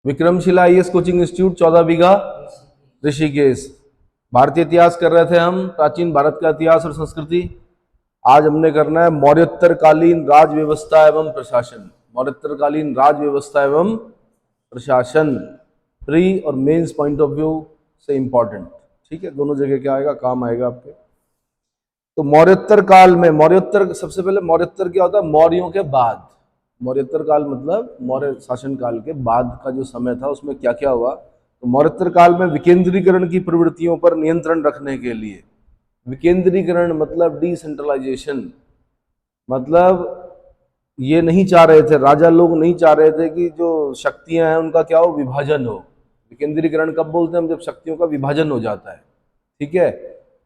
Vikramshila IAS coaching institute 14 बीघा ऋषिकेश। भारतीय इतिहास कर रहे थे हम, प्राचीन भारत का इतिहास और संस्कृति। आज हमने करना है मौर्योत्तर कालीन राज व्यवस्था एवं प्रशासन। मौर्योत्तर कालीन राज व्यवस्था एवं प्रशासन प्री और मेंस पॉइंट ऑफ व्यू से इंपॉर्टेंट, ठीक है, दोनों जगह क्या आएगा, काम आएगा आपके। तो मौर्योत्तर काल में, मौर्योत्तर सबसे पहले मौर्योत्तर क्या होता है, मौर्यों के बाद। मौर्योत्तर काल मतलब मौर्य शासन काल के बाद का जो समय था उसमें क्या क्या हुआ। तो मौर्योत्तर काल में विकेंद्रीकरण की प्रवृत्तियों पर नियंत्रण रखने के लिए, विकेंद्रीकरण मतलब डिसेंट्रलाइजेशन, मतलब ये नहीं चाह रहे थे, राजा लोग नहीं चाह रहे थे कि जो शक्तियां हैं उनका क्या हो, विभाजन हो। विकेंद्रीकरण कब बोलते हैं हम, जब शक्तियों का विभाजन हो जाता है, ठीक है।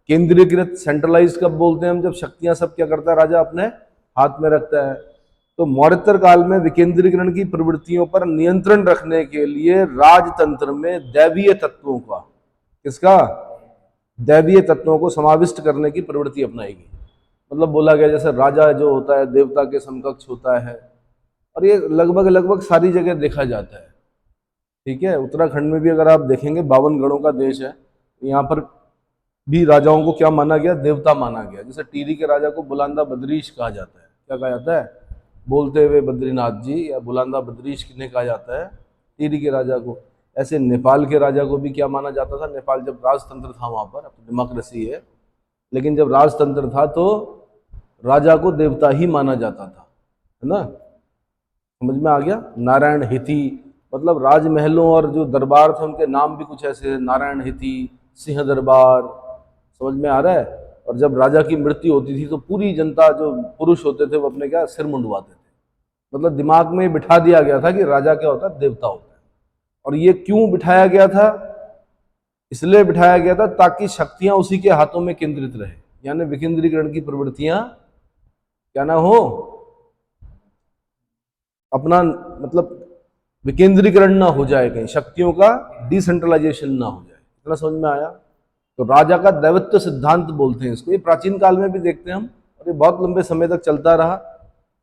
केंद्रीकृत सेंट्रलाइज कब बोलते हैं हम, जब शक्तियां सब क्या करता है, राजा अपने हाथ में रखता है। तो मौर्योत्तर काल में विकेंद्रीकरण की प्रवृत्तियों पर नियंत्रण रखने के लिए राजतंत्र में दैवीय तत्वों का, किसका, दैवीय तत्वों को समाविष्ट करने की प्रवृत्ति अपनाई गई। मतलब बोला गया जैसे राजा जो होता है देवता के समकक्ष होता है, और ये लगभग लगभग सारी जगह देखा जाता है, ठीक है। उत्तराखंड में भी अगर आप देखेंगे 52 गढ़ों का देश है, यहाँ पर भी राजाओं को क्या माना गया, देवता माना गया। जैसे टिहरी के राजा को बुलांदा बद्रीश कहा जाता है, क्या कहा जाता है, बोलते हुए बद्रीनाथ जी, या बुलांदा बद्रीश किन्हें कहा जाता है, टिहरी के राजा को। ऐसे नेपाल के राजा को भी क्या माना जाता था, नेपाल जब राजतंत्र था वहां पर, डेमोक्रेसी है, लेकिन जब राजतंत्र था तो राजा को देवता ही माना जाता था, है ना, समझ में आ गया। नारायण हिति, मतलब राजमहलों और जो दरबार थे उनके नाम भी कुछ ऐसे, नारायण हिति, सिंह दरबार, समझ में आ रहा है। और जब राजा की मृत्यु होती थी तो पूरी जनता, जो पुरुष होते थे वो अपने क्या सिर मुंडवाते थे। मतलब दिमाग में बिठा दिया गया था कि राजा क्या होता है, देवता होता है। और ये क्यों बिठाया गया था, इसलिए बिठाया गया था ताकि शक्तियां उसी के हाथों में केंद्रित रहे, यानी विकेंद्रीकरण की प्रवृत्तियां क्या ना हो, अपना मतलब विकेंद्रीकरण ना हो जाए, कहीं शक्तियों का डिसेंट्रलाइजेशन ना हो जाए। इतना समझ में आया। तो राजा का दैवत्व सिद्धांत बोलते हैं इसको। ये प्राचीन काल में भी देखते हैं हम, और ये बहुत लंबे समय तक चलता रहा,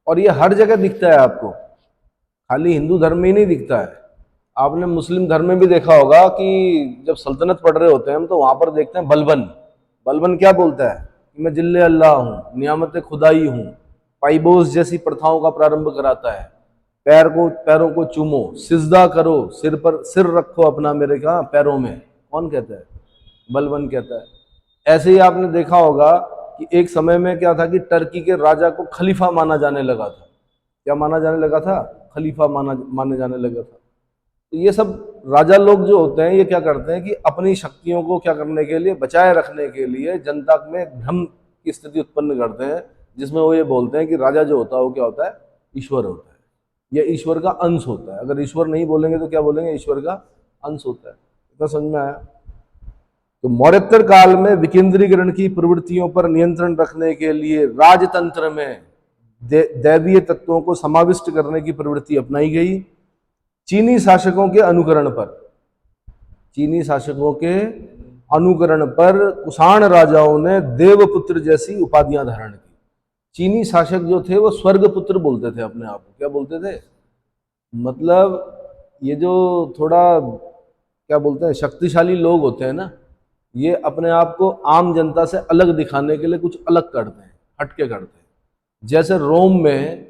और ये हर जगह दिखता है आपको, खाली हिंदू धर्म में ही नहीं दिखता है। आपने मुस्लिम धर्म में भी देखा होगा कि जब सल्तनत पढ़ रहे होते हैं हम, तो वहां पर देखते हैं बलबन। बलबन क्या बोलता है कि मैं जिल्ले अल्लाह हूँ, नियामत खुदाई हूँ, पाइबोस जैसी प्रथाओं का प्रारंभ कराता है। पैरों को चूमो, सिजदा करो, सिर पर सिर रखो अपना मेरे कहा पैरों में, कौन कहता है, बलबन कहता है। ऐसे ही आपने देखा होगा कि एक समय में क्या था कि टर्की के राजा को खलीफा माना जाने लगा था। क्या माना जाने लगा था, खलीफा माने जाने लगा था। तो ये सब राजा लोग जो होते हैं ये क्या करते हैं कि अपनी शक्तियों को क्या करने के लिए, बचाए रखने के लिए जनता में भ्रम की स्थिति उत्पन्न करते हैं, जिसमें वो ये बोलते हैं कि राजा जो होता है वो क्या होता है, ईश्वर होता है, यह ईश्वर का अंश होता है। अगर ईश्वर नहीं बोलेंगे तो क्या बोलेंगे, ईश्वर का अंश होता है। इतना समझ में आया। तो मौर्योत्तर काल में विकेंद्रीकरण की प्रवृत्तियों पर नियंत्रण रखने के लिए राजतंत्र में दैवीय तत्वों को समाविष्ट करने की प्रवृत्ति अपनाई गई। चीनी शासकों के अनुकरण पर, चीनी शासकों के अनुकरण पर कुषाण राजाओं ने देवपुत्र जैसी उपाधियां धारण की। चीनी शासक जो थे वो स्वर्गपुत्र बोलते थे अपने आप को, क्या बोलते थे, मतलब ये जो थोड़ा क्या बोलते हैं शक्तिशाली लोग होते हैं ना, ये अपने आप को आम जनता से अलग दिखाने के लिए कुछ अलग करते हैं, हटके करते हैं। जैसे रोम में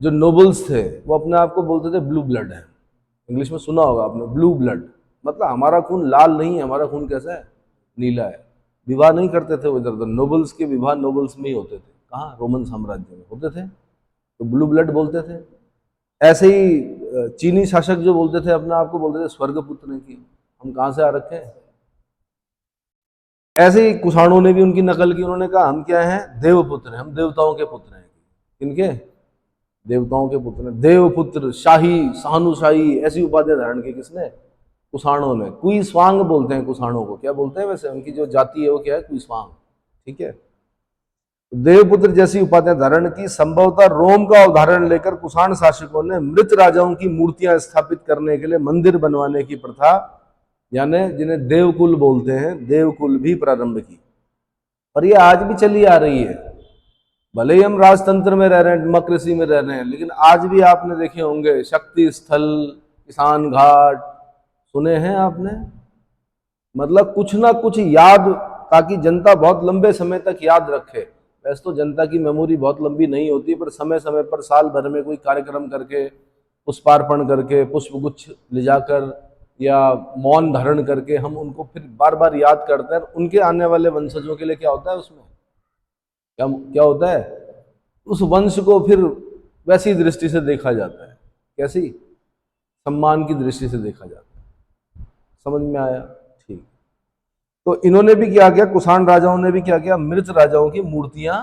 जो नोबल्स थे वो अपने आप को बोलते थे ब्लू ब्लड है, इंग्लिश में सुना होगा आपने, ब्लू ब्लड, मतलब हमारा खून लाल नहीं है, हमारा खून कैसा है, नीला है। विवाह नहीं करते थे वो इधर उधर, नोबल्स के विवाह नोबल्स में ही होते थे, कहाँ, रोमन साम्राज्य में होते थे, तो ब्लू ब्लड बोलते थे। ऐसे ही चीनी शासक जो बोलते थे अपने आप को बोलते थे स्वर्गपुत्र की, हम कहाँ से आ रखे हैं। ऐसे ही कुषाणों ने भी उनकी नकल की, उन्होंने कहा हम क्या हैं, देवपुत्र हैं, हम देवताओं के पुत्र हैं। किनके, देवताओं के पुत्र हैं, देवपुत्र, शाही, शाहनुशाही, ऐसी उपाधियां धारण की किसने, कुषाणों ने। कुई स्वांग बोलते हैं कुषाणों को, क्या बोलते हैं वैसे, उनकी जो जाति है वो क्या है, कुई स्वांग, ठीक है। देवपुत्र जैसी उपाधियां धारण की। संभवतः रोम का उदाहरण लेकर कुषाण शासकों ने मृत राजाओं की मूर्तियां स्थापित करने के लिए मंदिर बनवाने की प्रथा, यानी जिन्हें देवकुल बोलते हैं, देवकुल भी प्रारंभ की। और ये आज भी चली आ रही है, भले ही हम राजतंत्र में रह रहे हैं, डेमोक्रेसी में रह रहे हैं, लेकिन आज भी आपने देखे होंगे शक्ति स्थल किसान घाट सुने हैं आपने? मतलब कुछ ना कुछ याद, ताकि जनता बहुत लंबे समय तक याद रखे। वैसे तो जनता की मेमोरी बहुत लंबी नहीं होती, पर समय समय पर साल भर में कोई कार्यक्रम करके, पुष्पार्पण करके, पुष्पगुच्छ ले जाकर या मौन धारण करके हम उनको फिर बार बार याद करते हैं। उनके आने वाले वंशजों के लिए क्या होता है उसमें, क्या क्या होता है, उस वंश को फिर वैसी दृष्टि से देखा जाता है। कैसी? सम्मान की दृष्टि से देखा जाता है। समझ में आया? ठीक। तो इन्होंने भी क्या किया, कुषाण राजाओं ने भी क्या किया, मृत राजाओं की मूर्तियां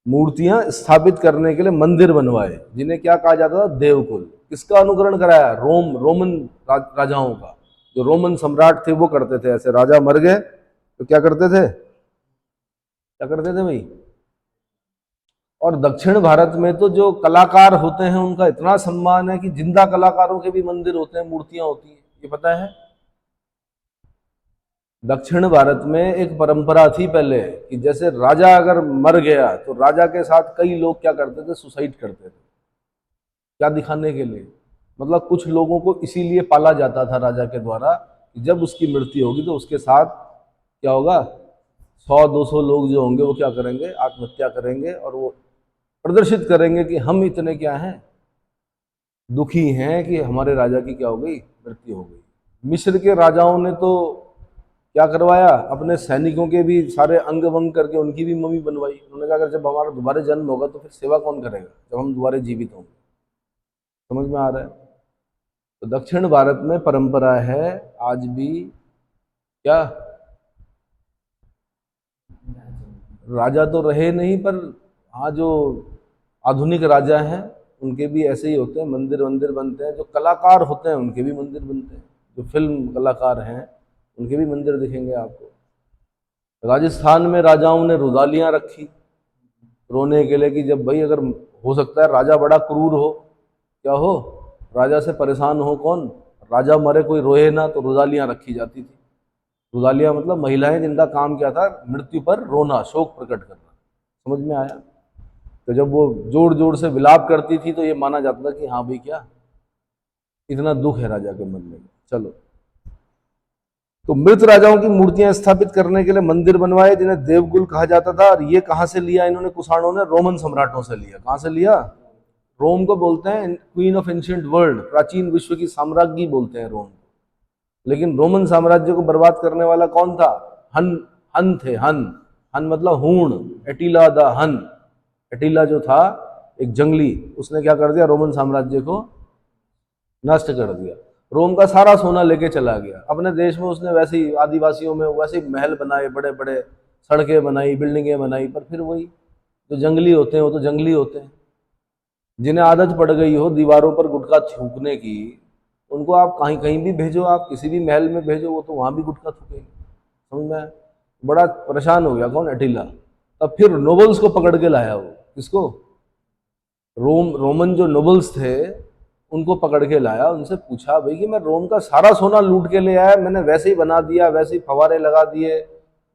मूर्तियां स्थापित करने के लिए मंदिर बनवाए, जिन्हें क्या कहा जाता था, देवकुल। किसका अनुकरण कराया? रोमन राजाओं का। जो रोमन सम्राट थे वो करते थे ऐसे। राजा मर गए तो क्या करते थे, क्या करते थे भाई? और दक्षिण भारत में तो जो कलाकार होते हैं उनका इतना सम्मान है कि जिंदा कलाकारों के भी मंदिर होते हैं, मूर्तियां होती हैं। ये पता है? दक्षिण भारत में एक परंपरा थी पहले कि जैसे राजा अगर मर गया तो राजा के साथ कई लोग क्या करते थे, सुसाइड करते थे। क्या दिखाने के लिए? मतलब कुछ लोगों को इसीलिए पाला जाता था राजा के द्वारा कि जब उसकी मृत्यु होगी तो उसके साथ क्या होगा, 100-200 लोग जो होंगे वो क्या करेंगे, आत्महत्या करेंगे, और वो प्रदर्शित करेंगे कि हम इतने क्या हैं, दुखी हैं कि हमारे राजा की क्या हो गई, मृत्यु हो गई। मिस्र के राजाओं ने तो क्या करवाया, अपने सैनिकों के भी सारे अंग वंग करके उनकी भी मम्मी बनवाई। उन्होंने कहा अगर जब हमारा दोबारा जन्म होगा तो फिर सेवा कौन करेगा, जब हम दोबारा जीवित होंगे। समझ में आ रहा है? तो दक्षिण भारत में परंपरा है आज भी, क्या, राजा तो रहे नहीं, पर हाँ जो आधुनिक राजा हैं उनके भी ऐसे ही होते हैं, मंदिर वंदिर बनते हैं। जो कलाकार होते हैं उनके भी मंदिर बनते हैं, जो फिल्म कलाकार हैं उनके भी मंदिर दिखेंगे आपको। राजस्थान में राजाओं ने रुदालियां रखी रोने के लिए, कि जब भाई अगर हो सकता है राजा बड़ा क्रूर हो, क्या हो, राजा से परेशान हो कौन, राजा मरे कोई रोए ना, तो रुदालियां रखी जाती थी। रुदालियां मतलब महिलाएं जिनका काम क्या था, मृत्यु पर रोना, शोक प्रकट करना। समझ में आया? तो जब वो जोर जोर से विलाप करती थी तो ये माना जाता था कि हाँ भाई क्या, इतना दुख है राजा के मन में। चलो, तो मृत राजाओं की मूर्तियां स्थापित करने के लिए मंदिर बनवाए, जिन्हें देवकुल कहा जाता था। और ये कहां से लिया इन्होंने, कुषाणों ने रोमन सम्राटों से लिया। कहां से लिया? रोम को बोलते हैं क्वीन ऑफ एंशिएंट वर्ल्ड, प्राचीन विश्व की साम्राज्ञी बोलते हैं रोम। लेकिन रोमन साम्राज्य को बर्बाद करने वाला कौन था? हन हन थे। हन हन मतलब हूण, एटिला द हन। एटिला जो था एक जंगली, उसने क्या कर दिया, रोमन साम्राज्य को नष्ट कर दिया। रोम का सारा सोना लेके चला गया अपने देश में। उसने वैसे ही आदिवासियों में वैसे ही महल बनाए, बड़े बड़े सड़कें बनाई, बिल्डिंगें बनाई, पर फिर वही जो जंगली होते हैं वो तो जंगली होते हैं। जिन्हें आदत पड़ गई हो दीवारों पर गुटखा थूकने की, उनको आप कहीं कहीं भी भेजो, आप किसी भी महल में भेजो, वो तो वहां भी गुटखा थूकेंगे। समझ में आया? बड़ा परेशान हो गया कौन, अटीला। तब फिर नोबल्स को पकड़ के लाया वो। किसको? रोमन जो नोबल्स थे उनको पकड़ के लाया। उनसे पूछा भाई कि मैं रोम का सारा सोना लूट के ले आया, मैंने वैसे ही बना दिया, वैसे ही फवारे लगा दिए,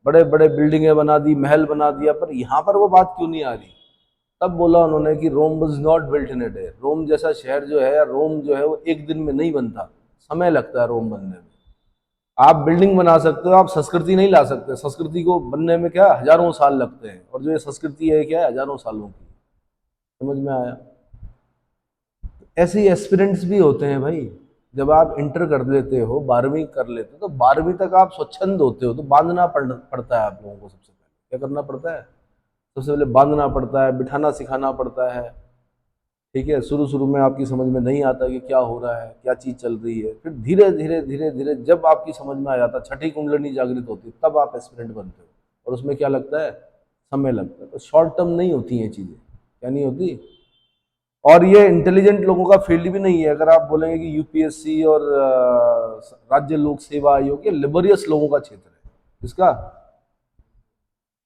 बड़े बड़े बिल्डिंगें बना दी, महल बना दिया, पर यहाँ पर वो बात क्यों नहीं आ रही? तब बोला उन्होंने कि Rome was not built in a day. Rome जैसा शहर जो है, रोम जो है वो एक दिन में नहीं बनता, समय लगता है रोम बनने में। आप बिल्डिंग बना सकते हो, आप संस्कृति नहीं ला सकते। संस्कृति को बनने में क्या हजारों साल लगते हैं, और जो ये संस्कृति है क्या है, हजारों सालों की। समझ में आया? ऐसे ही एस्पिरेंट्स भी होते हैं भाई। जब आप इंटर कर लेते हो, 12वीं कर लेते हो, तो 12वीं तक आप स्वच्छंद होते हो, तो बांधना पड़ता है आप लोगों को। सबसे पहले क्या करना पड़ता है? सबसे पहले बांधना पड़ता है, बिठाना सिखाना पड़ता है। ठीक है, शुरू शुरू में आपकी समझ में नहीं आता कि क्या हो रहा है, क्या चीज़ चल रही है। फिर धीरे धीरे धीरे धीरे जब आपकी समझ में आ जाता, छठी कुंडली जागृत होती, तब आप एस्पिरेंट बनते हो। और उसमें क्या लगता है, समय लगता है। तो शॉर्ट टर्म नहीं होती हैं चीज़ें। क्या नहीं होती? और ये इंटेलिजेंट लोगों का फील्ड भी नहीं है। अगर आप बोलेंगे कि यूपीएससी और राज्य लोक सेवा आयोग, ये लेबोरियस लोगों का क्षेत्र है। इसका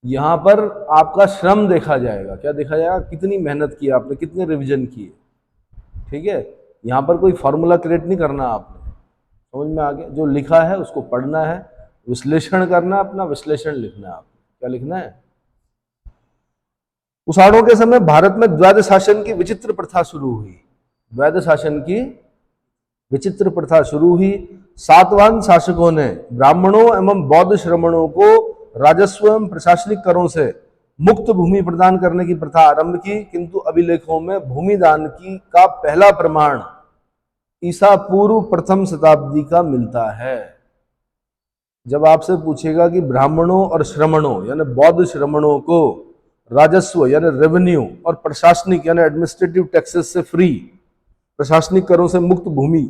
यहाँ पर आपका श्रम देखा जाएगा। क्या देखा जाएगा? कितनी मेहनत की आपने, कितने रिवीजन किए। ठीक है, यहाँ पर कोई फॉर्मूला क्रिएट नहीं करना आपने। समझ में आ गया? जो लिखा है उसको पढ़ना है, विश्लेषण करना, अपना विश्लेषण लिखना है आपको। क्या लिखना है? कुषाणों के समय भारत में द्वैध शासन की विचित्र प्रथा शुरू हुई। द्वैध शासन की विचित्र प्रथा शुरू हुई। सातवाहन शासकों ने ब्राह्मणों एवं बौद्ध श्रमणों को राजस्व एवं प्रशासनिक करों से मुक्त भूमि प्रदान करने की प्रथा आरंभ की, किंतु अभिलेखों में भूमि दान की का पहला प्रमाण ईसा पूर्व प्रथम शताब्दी का मिलता है। जब आपसे पूछेगा कि ब्राह्मणों और श्रमणों यानी बौद्ध श्रमणों को राजस्व यानी रेवेन्यू और प्रशासनिक यानी एडमिनिस्ट्रेटिव टैक्सेस से फ्री, प्रशासनिक करों से मुक्त भूमि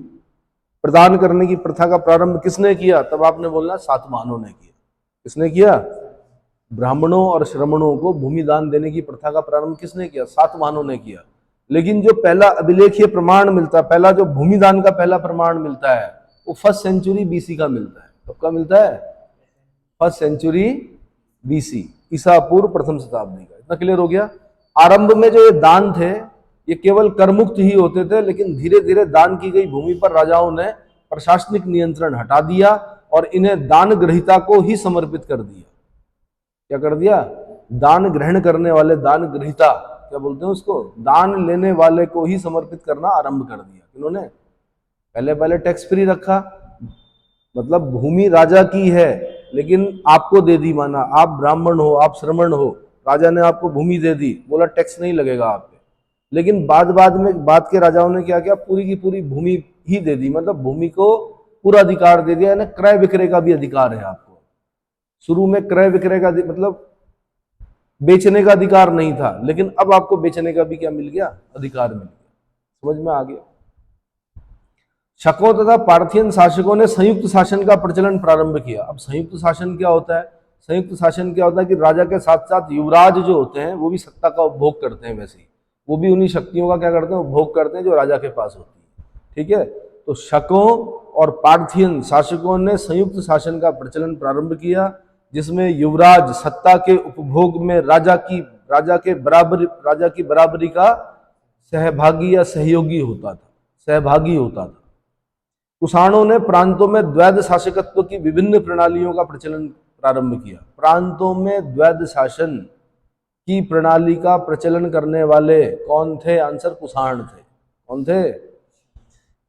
प्रदान करने की प्रथा का प्रारंभ किसने किया, तब आपने बोलना सातवाहनों ने किया। किसने किया? ब्राह्मणों और श्रमणों को भूमि दान देने की प्रथा का प्रारंभ किसने किया? सातवाहनों ने किया। लेकिन जो पहला अभिलेखीय प्रमाण मिलता है, पहला जो भूमि दान का पहला प्रमाण मिलता है, वो 1st सेंचुरी बीसी का मिलता है। कब का मिलता है? 1st सेंचुरी बीसी, ईसा पूर्व प्रथम शताब्दी का। इतना क्लियर हो गया। आरंभ में जो ये दान थे ये केवल करमुक्त ही होते थे, लेकिन धीरे धीरे दान की गई भूमि पर राजाओं ने प्रशासनिक नियंत्रण हटा दिया और इन्हें दान ग्रहीता को ही समर्पित कर दिया। क्या कर दिया? दान ग्रहण करने वाले, दान ग्रहीता क्या बोलते हैं उसको, दान लेने वाले को ही समर्पित करना आरंभ कर दिया। इन्होंने पहले टैक्स फ्री रखा, मतलब भूमि राजा की है लेकिन आपको दे दी, माना आप ब्राह्मण हो, आप श्रमण हो, राजा ने आपको भूमि दे दी, बोला टैक्स नहीं लगेगा आप पे। लेकिन बाद के राजाओं ने क्या किया, पूरी की पूरी भूमि ही दे दी, मतलब भूमि को पूरा अधिकार दे दिया, यानी क्रय विक्रय का भी अधिकार है आपको। शुरू में क्रय विक्रय का मतलब बेचने का अधिकार नहीं था, लेकिन अब आपको बेचने का भी क्या मिल गया? अधिकार मिल गया। समझ में आ गया। शकों तथा पार्थियन शासकों ने संयुक्त शासन का प्रचलन प्रारंभ किया। अब संयुक्त शासन क्या होता है? संयुक्त शासन क्या होता है कि राजा के साथ साथ युवराज जो होते हैं वो भी सत्ता का उपभोग करते हैं, वैसे ही वो भी उन्हीं शक्तियों का क्या करते हैं? उपभोग करते हैं जो राजा के पास होती है। ठीक है, तो शकों और पार्थियन शासकों ने संयुक्त शासन का प्रचलन प्रारंभ किया, जिसमें युवराज सत्ता के उपभोग में राजा की बराबरी का सहभागी या सहयोगी होता था, सहभागी होता था। कुषाणों ने प्रांतों में द्वैध शासकत्व की विभिन्न प्रणालियों का प्रचलन प्रारंभ किया। प्रांतों में द्वैध शासन की प्रणाली का प्रचलन करने वाले कौन थे? आंसर कुषाण थे। कौन थे?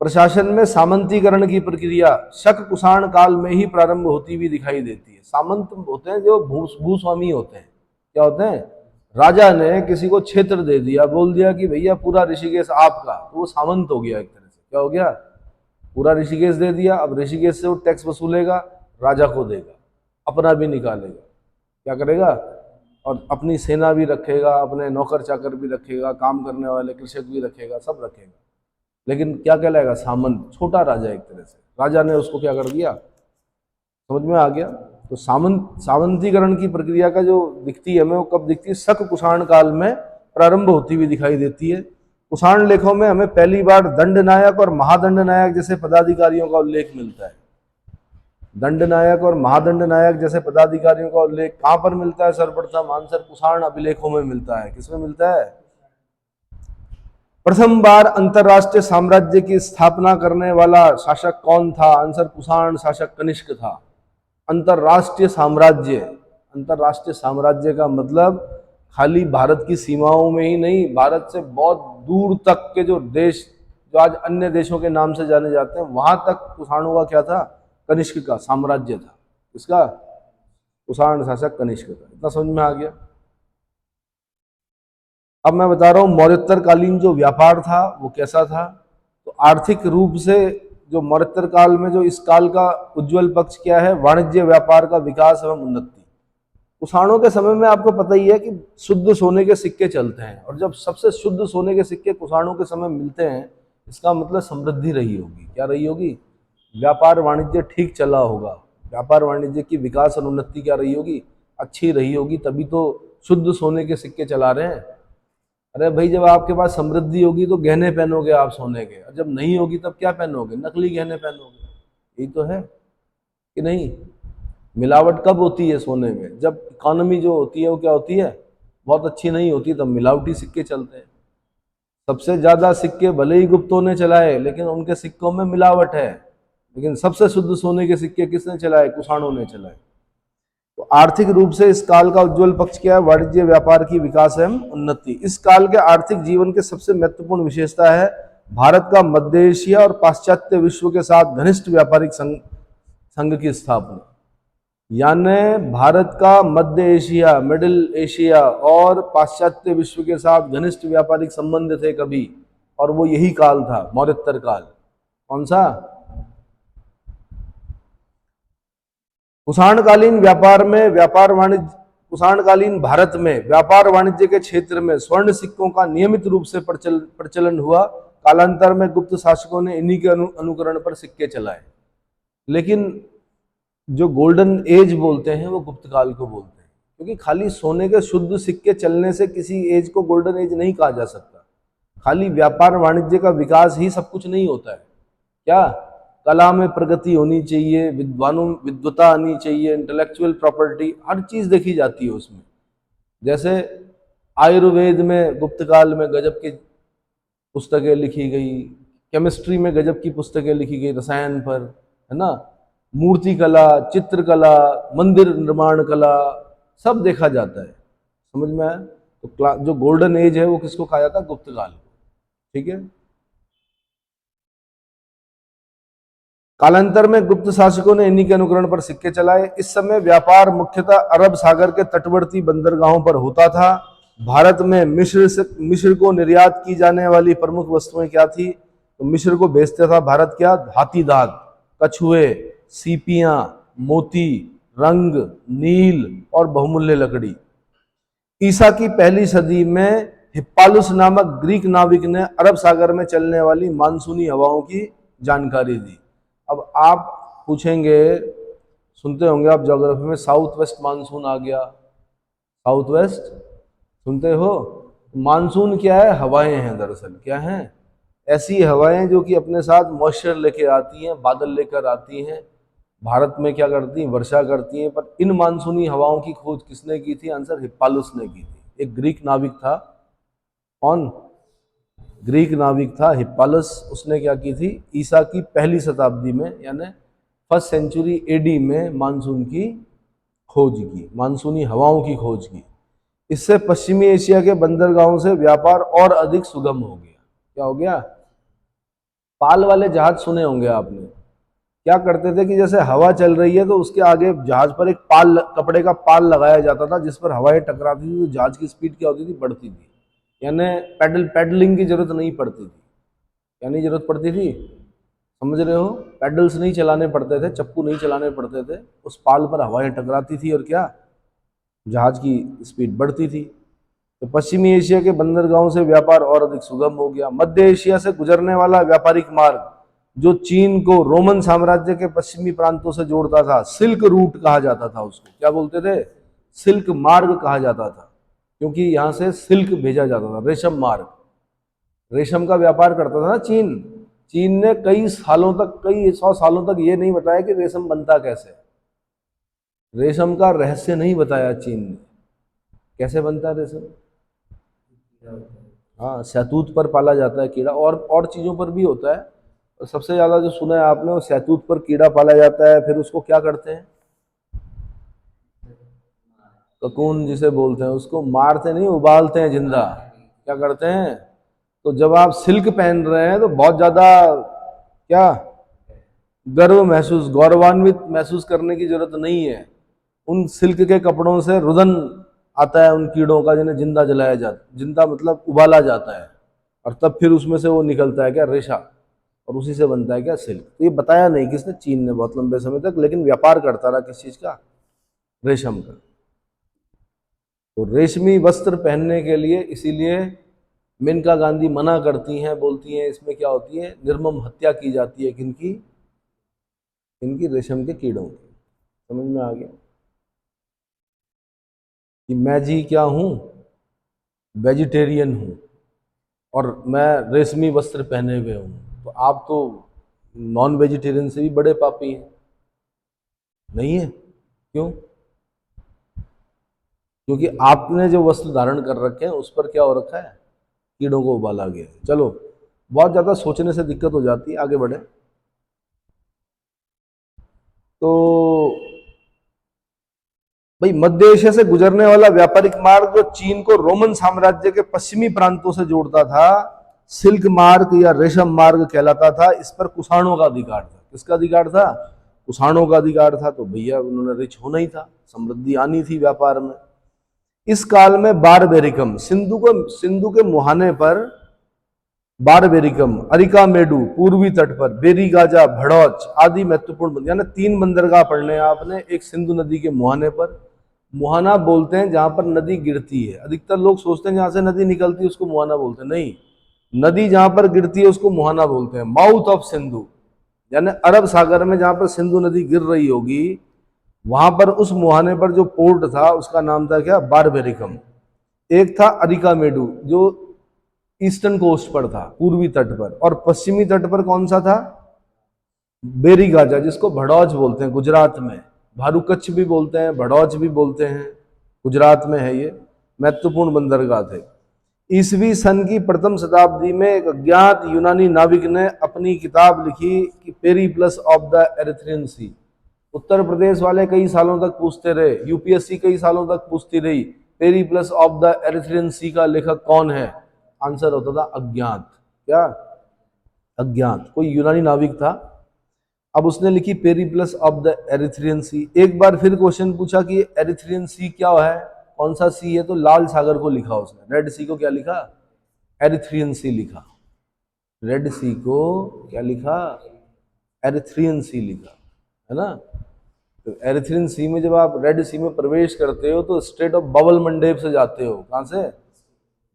प्रशासन में सामंतीकरण की प्रक्रिया शक कुषाण काल में ही प्रारंभ होती हुई दिखाई देती है। सामंत होते हैं जो भूस्वामी होते हैं। क्या होते हैं? राजा ने किसी को क्षेत्र दे दिया, बोल दिया कि भैया पूरा ऋषिकेश आपका, तो वो सामंत हो गया एक तरह से। क्या हो गया? पूरा ऋषिकेश दे दिया। अब ऋषिकेश से वो टैक्स वसूलेगा, राजा को देगा, अपना भी निकालेगा, क्या करेगा, और अपनी सेना भी रखेगा, अपने नौकर चाकर भी रखेगा, काम करने वाले कृषक भी रखेगा, सब रखेगा। लेकिन क्या कहलाएगा? सामंत, छोटा राजा एक तरह से। राजा ने उसको क्या कर दिया? समझ में आ गया। तो सामंतीकरण की प्रक्रिया का जो दिखती है हमें, वो कब दिखती है? शक कुषाण काल में प्रारंभ होती हुई दिखाई देती है। कुषाण लेखों में हमें पहली बार दंड नायक और महादंड नायक जैसे पदाधिकारियों का उल्लेख मिलता है। दंड नायक और महादंड नायक जैसे पदाधिकारियों का उल्लेख कहां पर मिलता है? सर्वप्रथम आंसर कुषाण अभिलेखों में मिलता है। किसमें मिलता है? प्रथम बार अंतरराष्ट्रीय साम्राज्य की स्थापना करने वाला शासक कौन था? आंसर कुषाण शासक कनिष्क था। अंतरराष्ट्रीय साम्राज्य का मतलब खाली भारत की सीमाओं में ही नहीं, भारत से बहुत दूर तक के जो देश, जो आज अन्य देशों के नाम से जाने जाते हैं, वहां तक कुषाणों का क्या था? कनिष्क का साम्राज्य था। इसका कुषाण शासक कनिष्क था। इतना समझ में आ गया। अब मैं बता रहा हूं मौर्योत्तर कालीन जो व्यापार था वो कैसा था। तो आर्थिक रूप से जो मौर्योत्तर काल में जो इस काल का उज्जवल पक्ष क्या है? वाणिज्य व्यापार का विकास एवं उन्नति। कुषाणों के समय में आपको पता ही है कि शुद्ध सोने के सिक्के चलते हैं, और जब सबसे शुद्ध सोने के सिक्के कुषाणों के समय मिलते हैं, इसका मतलब समृद्धि रही होगी। क्या रही होगी? व्यापार वाणिज्य ठीक चला होगा, व्यापार वाणिज्य की विकास और उन्नति क्या रही होगी? अच्छी रही होगी, तभी तो शुद्ध सोने के सिक्के चला रहे हैं। अरे भाई, जब आपके पास समृद्धि होगी तो गहने पहनोगे आप सोने के, और जब नहीं होगी तब क्या पहनोगे? नकली गहने पहनोगे। यही तो है कि नहीं? मिलावट कब होती है सोने में? जब इकोनॉमी जो होती है वो क्या होती है? बहुत अच्छी नहीं होती, तब मिलावटी सिक्के चलते हैं। सबसे ज्यादा सिक्के भले ही गुप्तों ने चलाए, लेकिन उनके सिक्कों में मिलावट है। लेकिन सबसे शुद्ध सोने के सिक्के किसने चलाए? कुषाणों ने चलाए। तो आर्थिक रूप से इस काल का उज्जवल पक्ष क्या है? वाणिज्य व्यापार की विकास एवं उन्नति। इस काल के आर्थिक जीवन के सबसे महत्वपूर्ण विशेषता है भारत का मध्य एशिया और पाश्चात्य विश्व के साथ घनिष्ठ व्यापारिक संघ की स्थापना। यानी भारत का मध्य एशिया, मिडिल एशिया और पाश्चात्य विश्व के साथ घनिष्ठ व्यापारिक संबंध थे कभी, और वो यही काल था, मौर्योत्तर काल। कौन सा? कुषाणकालीन कुषाणकालीन भारत में व्यापार वाणिज्य के क्षेत्र में स्वर्ण सिक्कों का नियमित रूप से प्रचलन हुआ। कालांतर में गुप्त शासकों ने इन्हीं के अनुकरण पर सिक्के चलाए। लेकिन जो गोल्डन एज बोलते हैं वो गुप्त काल को बोलते हैं, क्योंकि खाली सोने के शुद्ध सिक्के चलने से किसी एज को गोल्डन एज नहीं कहा जा सकता। खाली व्यापार वाणिज्य का विकास ही सब कुछ नहीं होता है। क्या? कला में प्रगति होनी चाहिए, विद्वता आनी चाहिए, इंटेलेक्चुअल प्रॉपर्टी, हर चीज देखी जाती है उसमें। जैसे आयुर्वेद में गुप्त काल में गजब की पुस्तकें लिखी गई, केमिस्ट्री में गजब की पुस्तकें लिखी गई, रसायन पर, है ना, मूर्ति कला, चित्रकला, मंदिर निर्माण कला, सब देखा जाता है। समझ में आया? तो जो गोल्डन एज है वो किसको कहा जाता है? गुप्त काल। ठीक है। कालांतर में गुप्त शासकों ने इन्हीं के अनुकरण पर सिक्के चलाए। इस समय व्यापार मुख्यतः अरब सागर के तटवर्ती बंदरगाहों पर होता था। भारत में मिस्र को निर्यात की जाने वाली प्रमुख वस्तुएं क्या थी? तो मिस्र को बेचता था भारत क्या? हाथी दांत, कछुए, सीपियां, मोती, रंग, नील और बहुमूल्य लकड़ी। ईसा की पहली सदी में हिप्पालुस नामक ग्रीक नाविक ने अरब सागर में चलने वाली मानसूनी हवाओं की जानकारी दी। अब आप पूछेंगे, सुनते होंगे आप ज्योग्राफी में, साउथ वेस्ट मानसून आ गया। साउथ वेस्ट सुनते हो? मानसून क्या है? हवाएं हैं दरअसल। क्या हैं? ऐसी हवाएं जो कि अपने साथ मॉइस्चर लेके आती हैं, बादल लेकर आती हैं, भारत में क्या करती हैं? वर्षा करती हैं। पर इन मानसूनी हवाओं की खोज किसने की थी? आंसर हिप्पालुस ने की थी। एक ग्रीक नाविक था। कौन? ग्रीक नाविक था हिप्पालस। उसने क्या की थी? ईसा की पहली शताब्दी में, यानी फर्स्ट सेंचुरी एडी में मानसून की खोज की, मानसूनी हवाओं की खोज की। इससे पश्चिमी एशिया के बंदरगाहों से व्यापार और अधिक सुगम हो गया। क्या हो गया? पाल वाले जहाज सुने होंगे आपने। क्या करते थे कि जैसे हवा चल रही है तो उसके आगे जहाज पर एक पाल, कपड़े का पाल लगाया जाता था, जिस पर हवाएं टकराती थी तो जहाज की स्पीड क्या होती थी? बढ़ती थी। यानी पैडलिंग की जरूरत नहीं पड़ती थी। क्या नहीं जरूरत पड़ती थी? समझ रहे हो? पैडल्स नहीं चलाने पड़ते थे, चप्पू नहीं चलाने पड़ते थे, उस पाल पर हवाएं टकराती थी और क्या? जहाज की स्पीड बढ़ती थी। तो पश्चिमी एशिया के बंदरगाहों से व्यापार और अधिक सुगम हो गया। मध्य एशिया से गुजरने वाला व्यापारिक मार्ग जो चीन को रोमन साम्राज्य के पश्चिमी प्रांतों से जोड़ता था, सिल्क रूट कहा जाता था उसको। क्या बोलते थे? सिल्क मार्ग कहा जाता था, क्योंकि यहां से सिल्क भेजा जाता था, रेशम मार्ग। रेशम का व्यापार करता था ना चीन। चीन ने कई सालों तक, कई 100 सालों तक ये नहीं बताया कि रेशम बनता कैसे। रेशम का रहस्य नहीं बताया चीन ने। कैसे बनता है रेशम? हाँ, शहतूत पर पाला जाता है कीड़ा, और चीजों पर भी होता है। और सबसे ज्यादा जो सुना है आपने, वो शहतूत पर कीड़ा पाला जाता है। फिर उसको क्या करते हैं? ककून जिसे बोलते हैं, उसको मारते नहीं, उबालते हैं जिंदा। क्या करते हैं? तो जब आप सिल्क पहन रहे हैं तो बहुत ज्यादा क्या गौरवान्वित महसूस करने की जरूरत नहीं है। उन सिल्क के कपड़ों से रुदन आता है उन कीड़ों का, जिन्हें जिंदा जलाया जाता, जिंदा मतलब उबाला जाता है, और तब फिर उसमें से वो निकलता है क्या? रेशा, और उसी से बनता है क्या? सिल्क। तो ये बताया नहीं किसने? चीन ने, बहुत लंबे समय तक। लेकिन व्यापार करता रहा किस चीज का? रेशम का। तो रेशमी वस्त्र पहनने के लिए, इसीलिए मेनका गांधी मना करती हैं, बोलती हैं इसमें क्या होती है? निर्मम हत्या की जाती है। किनकी? इनकी, रेशम के कीड़ों की। समझ में आ गया कि मैं जी क्या हूं? वेजिटेरियन हूं, और मैं रेशमी वस्त्र पहने हुए हूं। तो आप तो नॉन वेजिटेरियन से भी बड़े पापी हैं, नहीं है? क्यों? क्योंकि आपने जो वस्त्र धारण कर रखे हैं उस पर क्या हो रखा है? कीड़ों को उबाला गया है। चलो, बहुत ज्यादा सोचने से दिक्कत हो जाती है, आगे बढ़े। तो भाई, मध्य एशिया से गुजरने वाला व्यापारिक मार्ग जो चीन को रोमन साम्राज्य के पश्चिमी प्रांतों से जोड़ता था, सिल्क मार्ग या रेशम मार्ग कहलाता था। इस पर कुषाणों का अधिकार था। किसका अधिकार था? कुषाणों का अधिकार था। तो भैया उन्होंने रिच होना ही था, समृद्धि आनी थी व्यापार में। इस काल में बारबेरिकम, सिंधु के मुहाने पर बारबेरिकम, अरिकामेडु पूर्वी तट पर, बेरीगाजा, भड़ौच आदि महत्वपूर्ण, यानी 3 बंदरगाह पढ़ने हैं आपने। एक सिंधु नदी के मुहाने पर, मुहाना बोलते हैं जहां पर नदी गिरती है। अधिकतर लोग सोचते हैं जहां से नदी निकलती है उसको मुहाना बोलते हैं, नहीं, नदी जहां पर गिरती है उसको मुहाना बोलते हैं। माउथ ऑफ सिंधु, यानी अरब सागर में जहां पर सिंधु नदी गिर रही होगी, वहां पर उस मुहाने पर जो पोर्ट था उसका नाम था क्या? बारबेरिकम। एक था अरिकामेडु जो ईस्टर्न कोस्ट पर था, पूर्वी तट पर। और पश्चिमी तट पर कौन सा था? बेरीगाजा, जिसको भड़ौच बोलते हैं गुजरात में। भारूकच्छ भी बोलते हैं, भड़ौच भी बोलते हैं, गुजरात में है ये। महत्वपूर्ण बंदरगाह थे। ईसवी सन की प्रथम शताब्दी में एक अज्ञात यूनानी नाविक ने अपनी किताब लिखी कि पेरिप्लस ऑफ द एरिथ्रियन सी। उत्तर प्रदेश वाले कई सालों तक पूछते रहे, यूपीएससी कई सालों तक पूछती रही, पेरिप्लस ऑफ द एरिथ्रियन सी का लेखक कौन है? आंसर होता था अज्ञात। क्या? अज्ञात। कोई यूनानी नाविक था, अब उसने लिखी पेरिप्लस ऑफ द एरिथ्रियन सी। एक बार फिर क्वेश्चन पूछा कि एरिथ्रियन सी क्या है, कौन सा सी है? तो लाल सागर को लिखा उसने। रेड सी को क्या लिखा? एरिथ्रियन सी लिखा। रेड सी को क्या लिखा? एरिथ्रियन सी लिखा, है ना। तो एरिथ्रियन सी में जब आप रेड सी में प्रवेश करते हो तो स्ट्रेट ऑफ बाबल मंडेब से जाते हो। कहां से?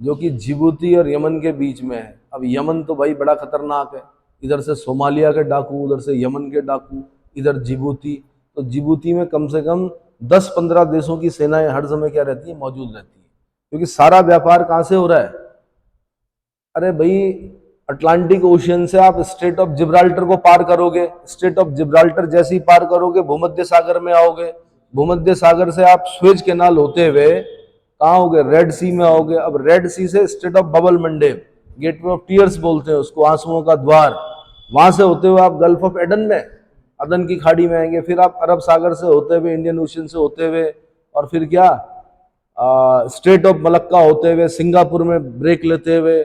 जो कि जिबूती और यमन के बीच में है। अब यमन तो भाई बड़ा खतरनाक है, इधर से सोमालिया के डाकू, उधर से यमन के डाकू, इधर जिबूती। तो जिबूती में कम से कम 10-15 देशों की सेनाएं हर समय क्या रहती है? मौजूद रहती है। क्योंकि सारा व्यापार कहां से हो रहा है? अरे भाई, अटलांटिक ओशियन से आप स्ट्रेट ऑफ जिब्राल्टर को पार करोगे, स्ट्रेट ऑफ जिब्राल्टर जैसे ही पार करोगे भूमध्य सागर में आओगे, भूमध्य सागर से आप स्वेज कैनाल होते हुए कहाँ होगे? रेड सी में आओगे। अब रेड सी से straight of bubble Mandeb, gateway of tears बोलते हैं उसको, आंसुओं का द्वार, वहां से होते हुए आप गल्फ ऑफ एडन में, अदन की खाड़ी में आएंगे। फिर आप अरब सागर से होते हुए, इंडियन ओशियन से होते हुए, और फिर क्या, स्ट्रेट ऑफ मलक्का होते हुए, सिंगापुर में ब्रेक लेते हुए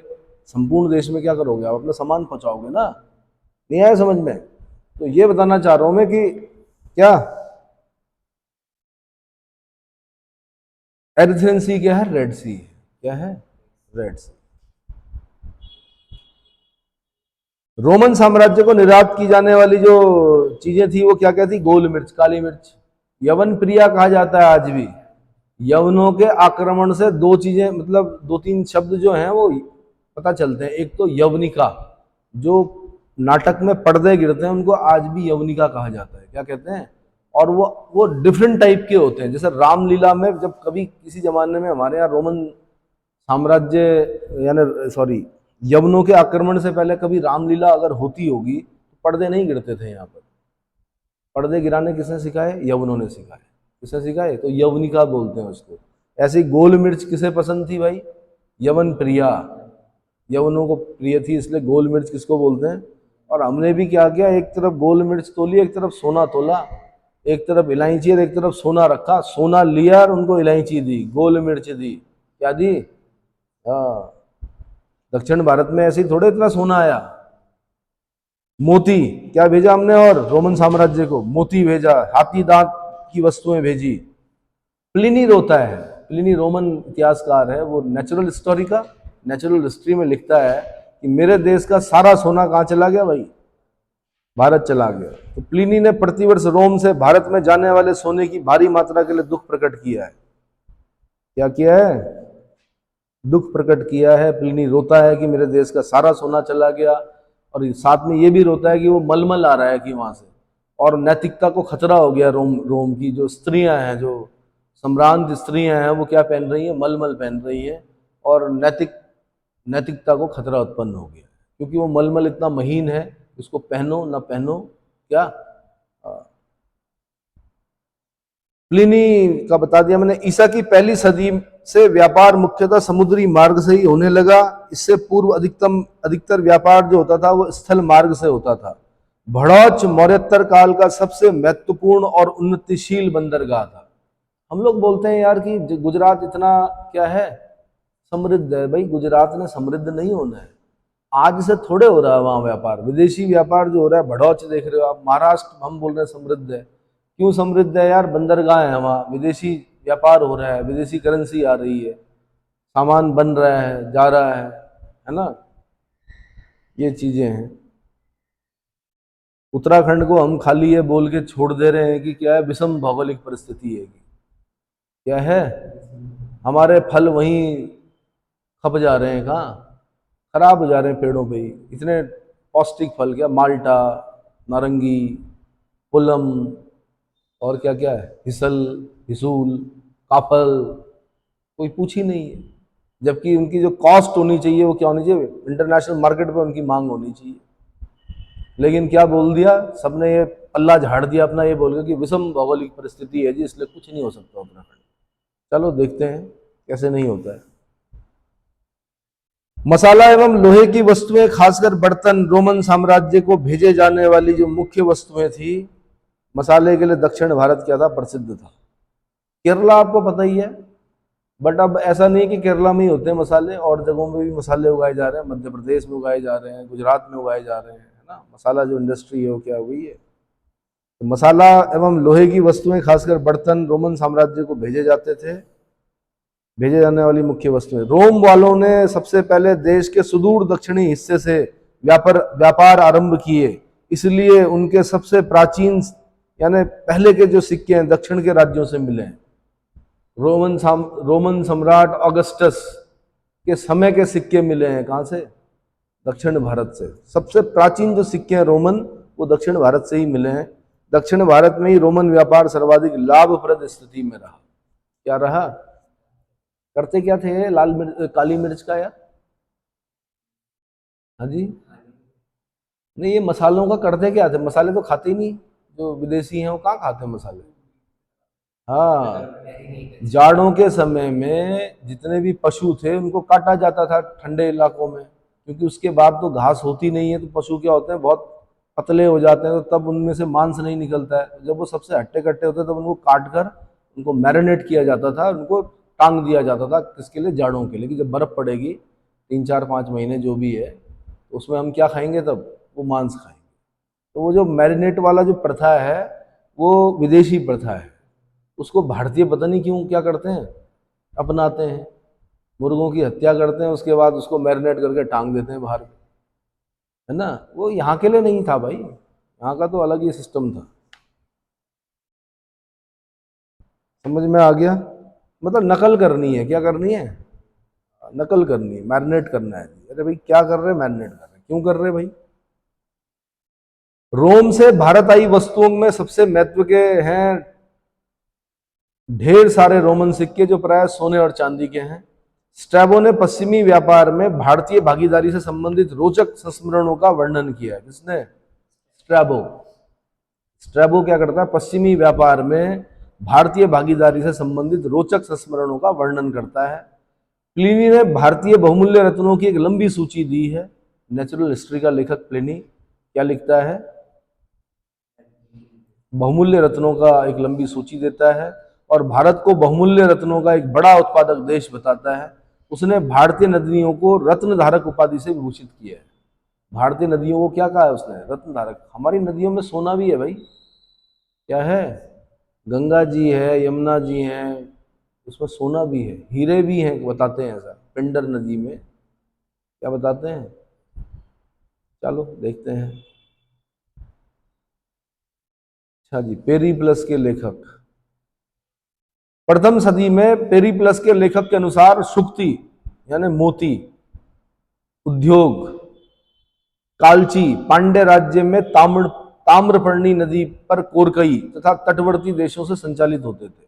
संपूर्ण देश में क्या करोगे? आप अपना सामान पहुंचाओगे ना। नहीं आया समझ में? तो ये बताना चाह रहा हूं मैं कि क्या एरिथ्रियन सी क्या है? रेड सी। क्या है? रेड सी। रोमन साम्राज्य को निर्यात की जाने वाली जो चीजें थी वो क्या क्या थी? गोल मिर्च, काली मिर्च। यवन प्रिया कहा जाता है आज भी। यवनों के आक्रमण से दो चीजें, मतलब 2-3 शब्द जो हैं वो पता चलते हैं। एक तो यवनिका, जो नाटक में पर्दे गिरते हैं उनको आज भी यवनिका कहा जाता है। क्या कहते हैं? और वो डिफरेंट टाइप के होते हैं। जैसे रामलीला में जब कभी किसी जमाने में हमारे यहाँ रोमन साम्राज्य, यानी सॉरी, यवनों के आक्रमण से पहले कभी रामलीला अगर होती होगी तो पर्दे नहीं गिरते थे यहाँ पर। पर्दे गिराने किसने सिखाए? यवनों ने सिखाए। किसने सिखाए? तो यवनिका बोलते हैं उसको। ऐसी गोल मिर्च किसे पसंद थी भाई? यवन प्रिया, यवनों को प्रिय थी, इसलिए गोल मिर्च किसको बोलते हैं। और हमने भी क्या किया, एक तरफ गोल मिर्च तोली, एक तरफ सोना तोला, एक तरफ इलायची और एक तरफ सोना रखा। सोना लिया और उनको इलायची दी, गोल मिर्च दी। क्या दी? हाँ, दक्षिण भारत में ऐसे ही थोड़े इतना सोना आया। मोती क्या भेजा हमने? और रोमन साम्राज्य को मोती भेजा, हाथी दांत की वस्तुएं भेजी। प्लिनी रोता है, प्लिनी रोमन इतिहासकार है, वो नेचुरल हिस्टोरी का, नेचुरल हिस्ट्री में लिखता है कि मेरे देश का सारा सोना कहाँ चला गया भाई? भारत चला गया। तो प्लिनी ने प्रतिवर्ष रोम से भारत में जाने वाले सोने की भारी मात्रा के लिए दुख प्रकट किया है। क्या किया है? दुख प्रकट किया है। प्लिनी रोता है कि मेरे देश का सारा सोना चला गया, और साथ में ये भी रोता है कि वो मलमल आ रहा है कि वहां से, और नैतिकता को खतरा हो गया। रोम की जो स्त्रियां हैं, जो सम्रांत स्त्रियां हैं, वो क्या पहन रही हैं? मलमल पहन रही हैं, और नैतिकता को खतरा उत्पन्न हो गया, क्योंकि वो मलमल इतना महीन है, इसको पहनो ना पहनो क्या। प्लिनी का बता दिया मैंने। ईसा की पहली सदी से व्यापार मुख्यतः समुद्री मार्ग से ही होने लगा। इससे पूर्व अधिकतर व्यापार जो होता था वो स्थल मार्ग से होता था। भड़ौच मौर्योत्तर काल का सबसे महत्वपूर्ण और उन्नतिशील बंदरगाह था। हम लोग बोलते हैं यार कि गुजरात इतना क्या है? समृद्ध है। भाई गुजरात ने समृद्ध नहीं होना है, आज से थोड़े हो रहा है वहां व्यापार, विदेशी व्यापार जो हो रहा है, भड़ौच देख रहे हो आप। महाराष्ट्र हम बोल रहे हैं समृद्ध है, क्यों समृद्ध है यार? बंदरगाह है वहाँ, विदेशी व्यापार हो रहा है, विदेशी करेंसी आ रही है, सामान बन रहा है, जा रहा है ना? ये चीजें हैं। उत्तराखंड को हम खाली ये बोल के छोड़ दे रहे हैं कि क्या है, विषम भौगोलिक परिस्थिति है, क्या है, हमारे फल वहीं खप जा रहे हैं, कहाँ खराब हो जा रहे हैं पेड़ों पे ही। इतने पौष्टिक फल, क्या माल्टा, नारंगी, पुलम, और क्या क्या है, हिसल, हिसूल, काफल, कोई पूछ ही नहीं है। जबकि उनकी जो कॉस्ट होनी चाहिए वो क्या होनी चाहिए, इंटरनेशनल मार्केट पे उनकी मांग होनी चाहिए। लेकिन क्या बोल दिया सबने, ये पल्ला झाड़ दिया अपना, ये बोल के कि विषम भौगोलिक परिस्थिति है जी, इसलिए कुछ नहीं हो सकता उत्तराखंड। चलो देखते हैं कैसे नहीं होता है। मसाला एवं लोहे की वस्तुएं, खासकर बर्तन, रोमन साम्राज्य को भेजे जाने वाली जो मुख्य वस्तुएं थी मसाले के लिए, दक्षिण भारत क्या था, प्रसिद्ध था। केरला आपको पता ही है, बट अब ऐसा नहीं कि केरला में ही होते हैं मसाले, और जगहों में भी मसाले उगाए जा रहे हैं, मध्य प्रदेश में उगाए जा रहे हैं, गुजरात में उगाए जा रहे हैं, है ना? मसाला जो इंडस्ट्री है वो क्या हुई है। तो मसाला एवं लोहे की वस्तुएं, खासकर बर्तन, रोमन साम्राज्य को भेजे जाते थे, भेजे जाने वाली मुख्य वस्तुएं। रोम वालों ने सबसे पहले देश के सुदूर दक्षिणी हिस्से से व्यापार आरंभ किए, इसलिए उनके सबसे प्राचीन यानी पहले के जो सिक्के हैं दक्षिण के राज्यों से मिले हैं। रोमन सम्राट ऑगस्टस के समय के सिक्के मिले हैं, कहां से, दक्षिण भारत से। सबसे प्राचीन जो सिक्के हैं रोमन, वो दक्षिण भारत से ही मिले हैं। दक्षिण भारत में ही रोमन व्यापार सर्वाधिक लाभप्रद स्थिति में रहा। क्या रहा? करते क्या थे लाल मिर्च, काली मिर्च का यार, हाँ जी, नहीं ये मसालों का करते क्या थे? मसाले तो खाते ही नहीं, जो विदेशी हैं वो कहाँ खाते हैं मसाले। हाँ, जाड़ों के समय में जितने भी पशु थे उनको काटा जाता था ठंडे इलाकों में, क्योंकि उसके बाद तो घास होती नहीं है, तो पशु क्या होते हैं, बहुत पतले हो जाते हैं, तो तब उनमें से मांस नहीं निकलता है। जब वो सबसे हट्टे कट्टे होते हैं तब उनको काट कर उनको मैरिनेट किया जाता था, उनको टांग दिया जाता था, किसके लिए, जाड़ों के लिए, कि जब बर्फ पड़ेगी 3 4 5 महीने जो भी है, तो उसमें हम क्या खाएंगे, तब वो मांस खाएंगे। तो वो जो मैरिनेट वाला जो प्रथा है वो विदेशी प्रथा है, उसको भारतीय पता नहीं क्यों क्या करते हैं, अपनाते हैं। मुर्गों की हत्या करते हैं, उसके बाद उसको मैरिनेट करके टांग देते हैं बाहर, है ना? वो यहाँ के लिए नहीं था भाई, यहाँ का तो अलग ही सिस्टम था। समझ में आ गया? मतलब नकल करनी है, क्या करनी है, नकल करनी है, मैरिनेट करना है। अरे भाई क्या कर रहे हैं, मैरिनेट कर रहे हैं, क्यों कर रहे हैं भाई? रोम से भारत आई वस्तुओं में सबसे महत्व के हैं ढेर सारे रोमन सिक्के, जो प्राय सोने और चांदी के हैं। स्ट्रैबो ने पश्चिमी व्यापार में भारतीय भागीदारी से संबंधित रोचक संस्मरणों का वर्णन किया है। किसने? स्ट्रैबो। स्ट्रैबो क्या करता है, पश्चिमी व्यापार में भारतीय भागीदारी से संबंधित रोचक संस्मरणों का वर्णन करता है। प्लिनी ने भारतीय बहुमूल्य रत्नों की एक लंबी सूची दी है। नेचुरल हिस्ट्री का लेखक प्लिनी क्या लिखता है, बहुमूल्य रत्नों का एक लंबी सूची देता है, और भारत को बहुमूल्य रत्नों का एक बड़ा उत्पादक देश बताता है। उसने भारतीय नदियों को रत्न धारक उपाधि से विभूषित किया है। भारतीय नदियों को क्या कहा है उसने, रत्न धारक। हमारी नदियों में सोना भी है भाई, क्या है, गंगा जी है, यमुना जी है, उसमें सोना भी है, हीरे भी हैं, बताते हैं ऐसा। पिंडर नदी में क्या बताते हैं, चलो देखते हैं। अच्छा जी, पेरीप्लस के लेखक, प्रथम सदी में पेरीप्लस के लेखक के अनुसार सुक्ति यानी मोती उद्योग, कालची पांड्य राज्य में ताम्रपर्णी नदी पर कोरकई तथा तटवर्ती देशों से संचालित होते थे।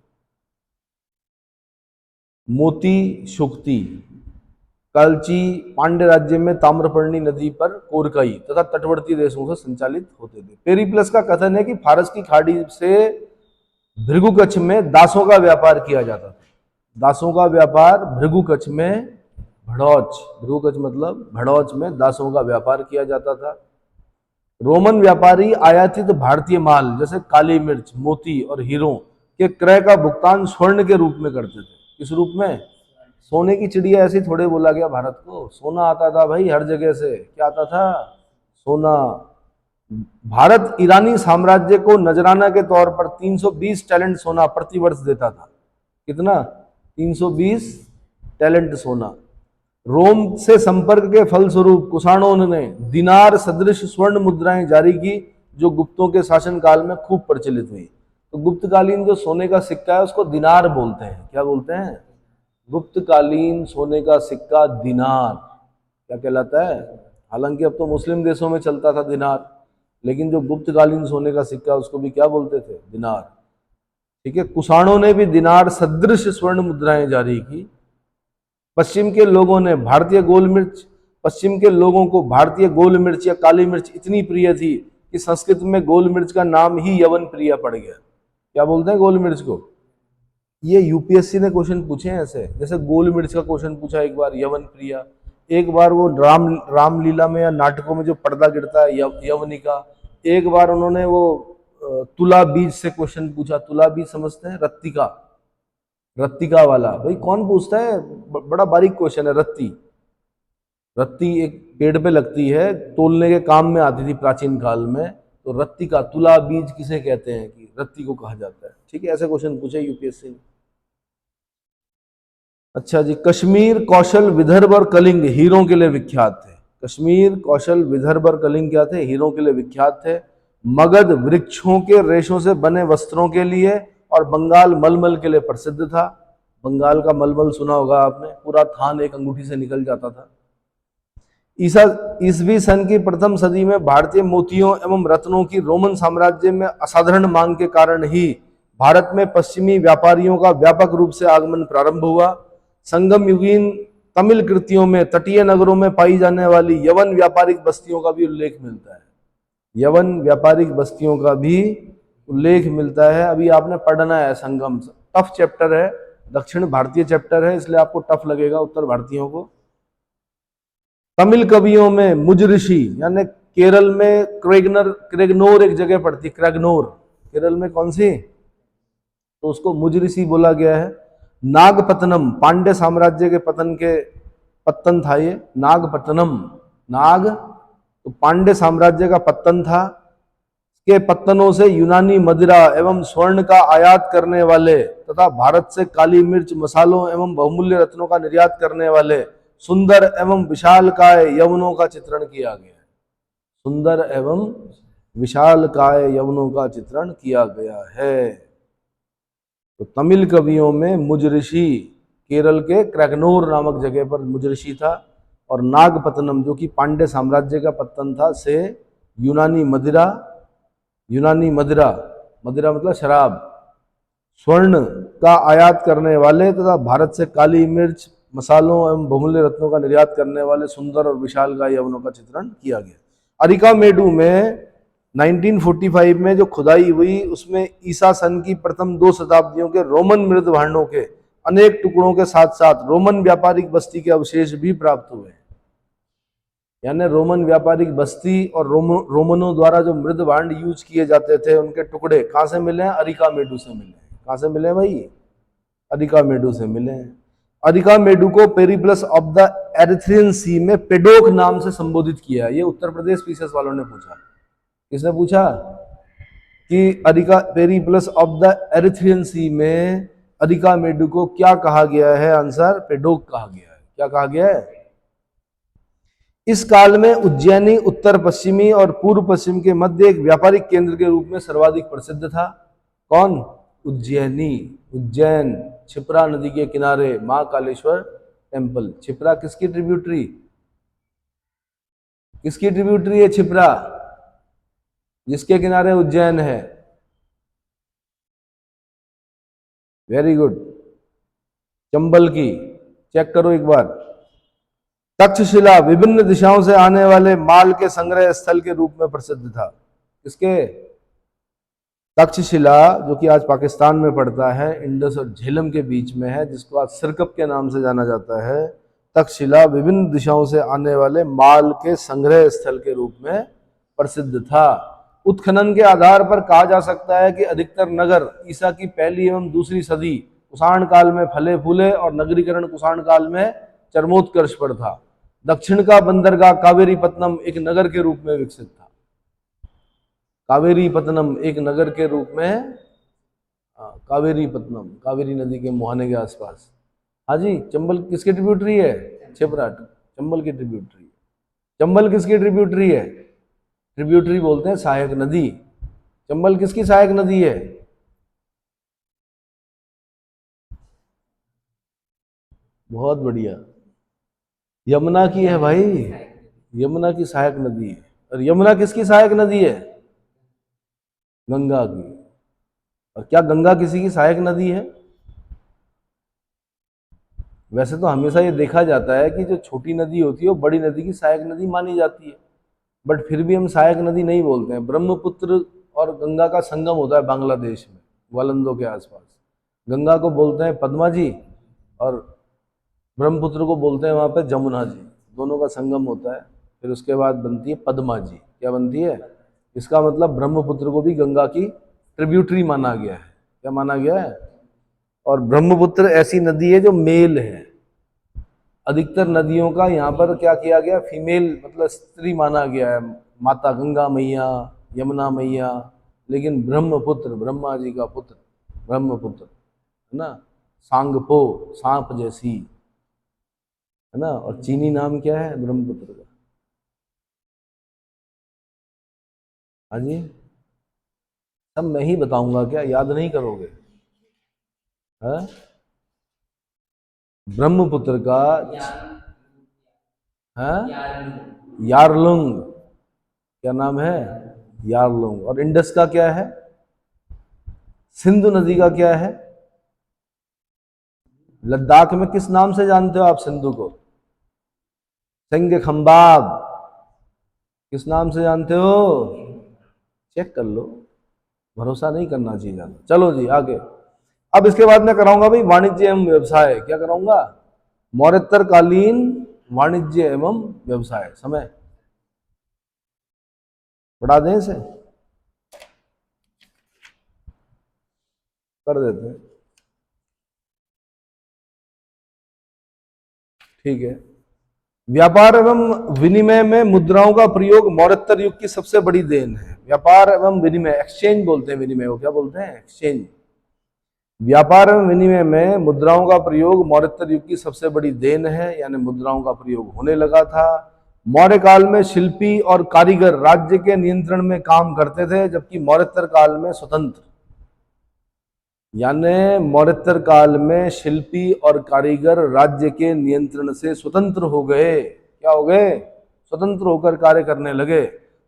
मोती, शुक्ति, कालची पांड्य राज्य में ताम्रपर्णी नदी पर कोरकई तथा तटवर्ती देशों से संचालित होते थे। पेरीप्लस का कथन है कि फारस की खाड़ी से भृगुकच्छ में दासों का व्यापार किया जाता था। दासों का व्यापार भृगुकच्छ में, भड़ौच, भृगुकच्छ मतलब भड़ौच में दासों का व्यापार किया जाता था। रोमन व्यापारी आयातित भारतीय माल जैसे काली मिर्च, मोती और हीरों के क्रय का भुगतान स्वर्ण के रूप में करते थे। किस रूप में? सोने की चिड़िया ऐसे ही थोड़े बोला गया भारत को, सोना आता था भाई हर जगह से। क्या आता था? सोना। भारत ईरानी साम्राज्य को नजराना के तौर पर 320 टैलेंट सोना प्रतिवर्ष देता था। कितना? 320 टैलेंट सोना। रोम से संपर्क के फलस्वरूप कुषाणों ने दिनार सदृश स्वर्ण मुद्राएं जारी की, जो गुप्तों के शासनकाल में खूब प्रचलित हुई। तो गुप्तकालीन जो सोने का सिक्का है उसको दिनार बोलते हैं। क्या बोलते हैं? गुप्तकालीन सोने का सिक्का दिनार क्या कहलाता है? हालांकि अब तो मुस्लिम देशों में चलता था दिनार, लेकिन जो गुप्तकालीन सोने का सिक्का उसको भी क्या बोलते थे? दिनार। ठीक है। कुषाणों ने भी दिनार सदृश स्वर्ण मुद्राएं जारी की। पश्चिम के लोगों ने भारतीय गोल मिर्च पश्चिम के लोगों को भारतीय गोल मिर्च या काली मिर्च इतनी प्रिय थी कि संस्कृत में गोल मिर्च का नाम ही यवन प्रिया पड़ गया। क्या बोलते हैं गोल मिर्च को? ये यूपीएससी ने क्वेश्चन पूछे हैं ऐसे, जैसे गोल मिर्च का क्वेश्चन पूछा एक बार, यवन प्रिया। एक बार वो रामलीला में या नाटकों में जो पर्दा गिरता है यवनिका। एक बार उन्होंने वो तुला बीज से क्वेश्चन पूछा। तुला बीज समझते हैं? रत्तिका, रत्तिका वाला। भाई कौन पूछता है? बड़ा बारीक क्वेश्चन है। रत्ती, रत्ती एक पेड़ पे लगती है, तोलने के काम में आती थी प्राचीन काल में। तो रत्तिका, तुला बीज किसे कहते हैं कि रत्ती को कहा जाता है। ठीक है, ऐसे क्वेश्चन पूछे यूपीएससी ने। अच्छा जी, कश्मीर, कौशल, विदर्भ और कलिंग हीरों के लिए विख्यात थे। कश्मीर, कौशल, विदर्भ और कलिंग क्या थे? हीरों के लिए विख्यात थे। मगध वृक्षों के रेशों से बने वस्त्रों के लिए, और बंगाल मलमल के लिए प्रसिद्ध था। बंगाल का मलमल सुना होगा आपने, पूरा थान एक अंगूठी से निकल जाता था। ईसवी सन की प्रथम सदी में भारतीय मोतियों एवं रत्नों की रोमन साम्राज्य में असाधारण मांग के कारण ही भारत में पश्चिमी व्यापारियों का व्यापक रूप से आगमन प्रारंभ हुआ। संगम युगीन तमिल कृतियों में तटीय नगरों में पाई जाने वाली यवन व्यापारिक बस्तियों का भी उल्लेख मिलता है। यवन व्यापारिक बस्तियों का भी उल्लेख मिलता है। अभी आपने पढ़ना है संगम, टफ चैप्टर है, दक्षिण भारतीय चैप्टर है, इसलिए आपको टफ लगेगा उत्तर भारतीयों को। तमिल कवियों में मुज ऋषि, यानी केरल में क्रेगनोर एक जगह पड़ती, क्रेगनोर केरल में कौन सी, तो उसको मुज ऋषि बोला गया है। नागपत्तनम, पांड्य साम्राज्य के पत्तन था ये नागपत्तनम। नाग तो पांड्य साम्राज्य का पत्तन था। के पत्तनों से यूनानी मदिरा एवं स्वर्ण का आयात करने वाले तथा भारत से काली मिर्च, मसालों एवं बहुमूल्य रत्नों का निर्यात करने वाले सुंदर एवं विशालकाय यवनों का चित्रण किया गया है। सुंदर एवं विशालकाय यवनों का चित्रण किया गया है। तो तमिल कवियों में मुज ऋषि, केरल के क्रैगनोर नामक जगह पर मुज ऋषि था, और नागपत्तनम जो कि पांड्य साम्राज्य का पत्तन था, से यूनानी मदिरा मतलब शराब, स्वर्ण का आयात करने वाले तथा भारत से काली मिर्च, मसालों एवं बहुमूल्य रत्नों का निर्यात करने वाले सुंदर और विशालकाय यवनों का चित्रण किया गया। अरिकामेडू में 1945 में जो खुदाई हुई उसमें ईसा सन की प्रथम 2 शताब्दियों के रोमन मृद भांडों के अनेक टुकड़ों के साथ साथ रोमन व्यापारिक बस्ती के अवशेष भी प्राप्त हुए। यानी रोमन व्यापारिक बस्ती और रोमनों द्वारा जो मृद भांड यूज किए जाते थे उनके टुकड़े कहां से मिले हैं? अरिकामेडू से मिले हैं। कहां से मिले भाई? अरिकामेडू से मिले हैं। अरिकामेडू को पेरिप्लस ऑफ द एरिथ्रियन सी में पेडोक नाम से संबोधित किया। ये उत्तर प्रदेश पीसीएस वालों ने पूछा। किसने पूछा? कि पेरिप्लस ऑफ द एरिथ्रियन सी में अरिकामेडू को क्या कहा गया है? आंसर पेडोक कहा गया है। क्या कहा गया है? इस काल में उज्जैनी उत्तर पश्चिमी और पूर्व पश्चिम के मध्य एक व्यापारिक केंद्र के रूप में सर्वाधिक प्रसिद्ध था। कौन? उज्जैनी। उज्जैन, क्षिप्रा नदी के किनारे मां कालेश्वर टेम्पल। क्षिप्रा किसकी ट्रिब्यूटरी? है क्षिप्रा? जिसके किनारे उज्जैन है। Very good. चंबल की, चेक करो एक बार। तक्षशिला विभिन्न दिशाओं से आने वाले माल के संग्रह स्थल के रूप में प्रसिद्ध था। किसके? तक्षशिला, जो कि आज पाकिस्तान में पड़ता है, इंडस और झेलम के बीच में है, जिसको आज सिरकप के नाम से जाना जाता है। तक्षशिला विभिन्न दिशाओं से आने वाले माल के संग्रह स्थल के रूप में प्रसिद्ध था। उत्खनन के आधार पर कहा जा सकता है कि अधिकतर नगर ईसा की 1ली एवं 2री सदी कुषाण काल में फले फूले और नगरीकरण कुषाण काल में चरमोत्कर्ष पर था। दक्षिण का बंदरगाह कावेरीपत्तनम एक नगर के रूप में विकसित था। कावेरीपत्तनम एक नगर के रूप में, कावेरीपत्तनम, कावेरी नदी के मुहाने के आसपास। हाँ जी, चंबल किसकी ट्रिब्यूटरी है? छिबराट, चंबल की ट्रिब्यूटरी है। चंबल किसकी ट्रिब्यूटरी है? ट्रिब्यूटरी बोलते हैं सहायक नदी। चंबल किसकी सहायक नदी है? बहुत बढ़िया, यमुना की है भाई, यमुना की सहायक नदी है। और यमुना किसकी सहायक नदी है? गंगा की। और क्या गंगा किसी की सहायक नदी है? वैसे तो हमेशा ये देखा जाता है कि जो छोटी नदी होती है वो बड़ी नदी की सहायक नदी मानी जाती है, बट फिर भी हम सहायक नदी नहीं बोलते हैं। ब्रह्मपुत्र और गंगा का संगम होता है बांग्लादेश में, वालंदो के आसपास। गंगा को बोलते हैं पद्मा जी और ब्रह्मपुत्र को बोलते हैं वहाँ पे जमुना जी। दोनों का संगम होता है, फिर उसके बाद बनती है पद्मा जी। क्या बनती है? इसका मतलब ब्रह्मपुत्र को भी गंगा की ट्रिब्यूटरी माना गया है। क्या माना गया है? और ब्रह्मपुत्र ऐसी नदी है जो मेल है। अधिकतर नदियों का यहाँ पर क्या किया गया? फीमेल, मतलब स्त्री माना गया है। माता गंगा मैया, यमुना मैया, लेकिन ब्रह्मपुत्र, ब्रह्मा जी का पुत्र ब्रह्मपुत्र, है ना, सांगपो, सांप जैसी, है ना। और चीनी नाम क्या है ब्रह्मपुत्र का? हाँ जी, सब मैं ही बताऊंगा क्या? याद नहीं करोगे? है ब्रह्मपुत्र का है यारलुंग। क्या नाम है? यारलुंग। और इंडस का क्या है? सिंधु नदी का क्या है? लद्दाख में किस नाम से जानते हो आप सिंधु को? सिंह खंबाब। किस नाम से जानते हो? चेक कर लो, भरोसा नहीं करना चाहिए ज्यादा। चलो जी आगे। अब इसके बाद मैं कराऊंगा भाई वाणिज्य एवं व्यवसाय। क्या कराऊंगा? मौर्योत्तर कालीन वाणिज्य एवं व्यवसाय। समय बढ़ा दें इसे, कर देते हैं, ठीक है। व्यापार एवं विनिमय में मुद्राओं का प्रयोग मौर्योत्तर युग की सबसे बड़ी देन है। व्यापार एवं विनिमय, एक्सचेंज बोलते हैं विनिमय को। क्या बोलते हैं? एक्सचेंज। व्यापार एवं विनिमय में मुद्राओं का प्रयोग मौर्योत्तर युग की सबसे बड़ी देन है, यानी मुद्राओं का प्रयोग होने लगा था। मौर्य काल में शिल्पी और कारीगर राज्य के नियंत्रण में काम करते थे, जबकि मौर्योत्तर काल में स्वतंत्र, यानी मौर्योत्तर काल में शिल्पी और कारीगर राज्य के नियंत्रण से स्वतंत्र हो गए। क्या हो गए? स्वतंत्र होकर कार्य करने लगे।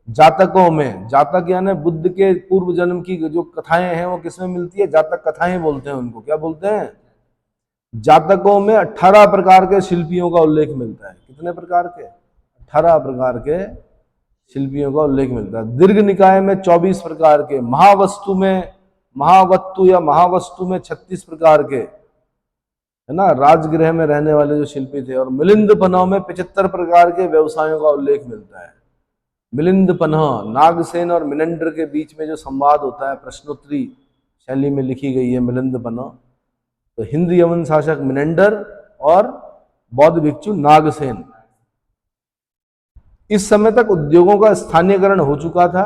जातकों में, जातक यानी बुद्ध के पूर्व जन्म की जो कथाएं हैं वो किसमें मिलती है? जातक कथाएं बोलते हैं उनको। क्या बोलते हैं? जातकों में 18 प्रकार के शिल्पियों का उल्लेख मिलता है। कितने प्रकार के? 18 प्रकार के शिल्पियों का उल्लेख मिलता है। दीर्घ निकाय में 24 प्रकार के, महावस्तु में, महावत्तु या महावस्तु में 36 प्रकार के, है ना, राजगृह में रहने वाले जो शिल्पी थे। और मिलिंद पन्हों में 75 प्रकार के व्यवसायों का उल्लेख मिलता है। मिलिंद पन्ह, नागसेन और मिनंडर के बीच में जो संवाद होता है, प्रश्नोत्तरी शैली में लिखी गई है मिलिंद पन्ह। तो हिंद यमन शासक मिनंडर और बौद्ध भिक्षु नागसेन। इस समय तक उद्योगों का स्थानीयकरण हो चुका था।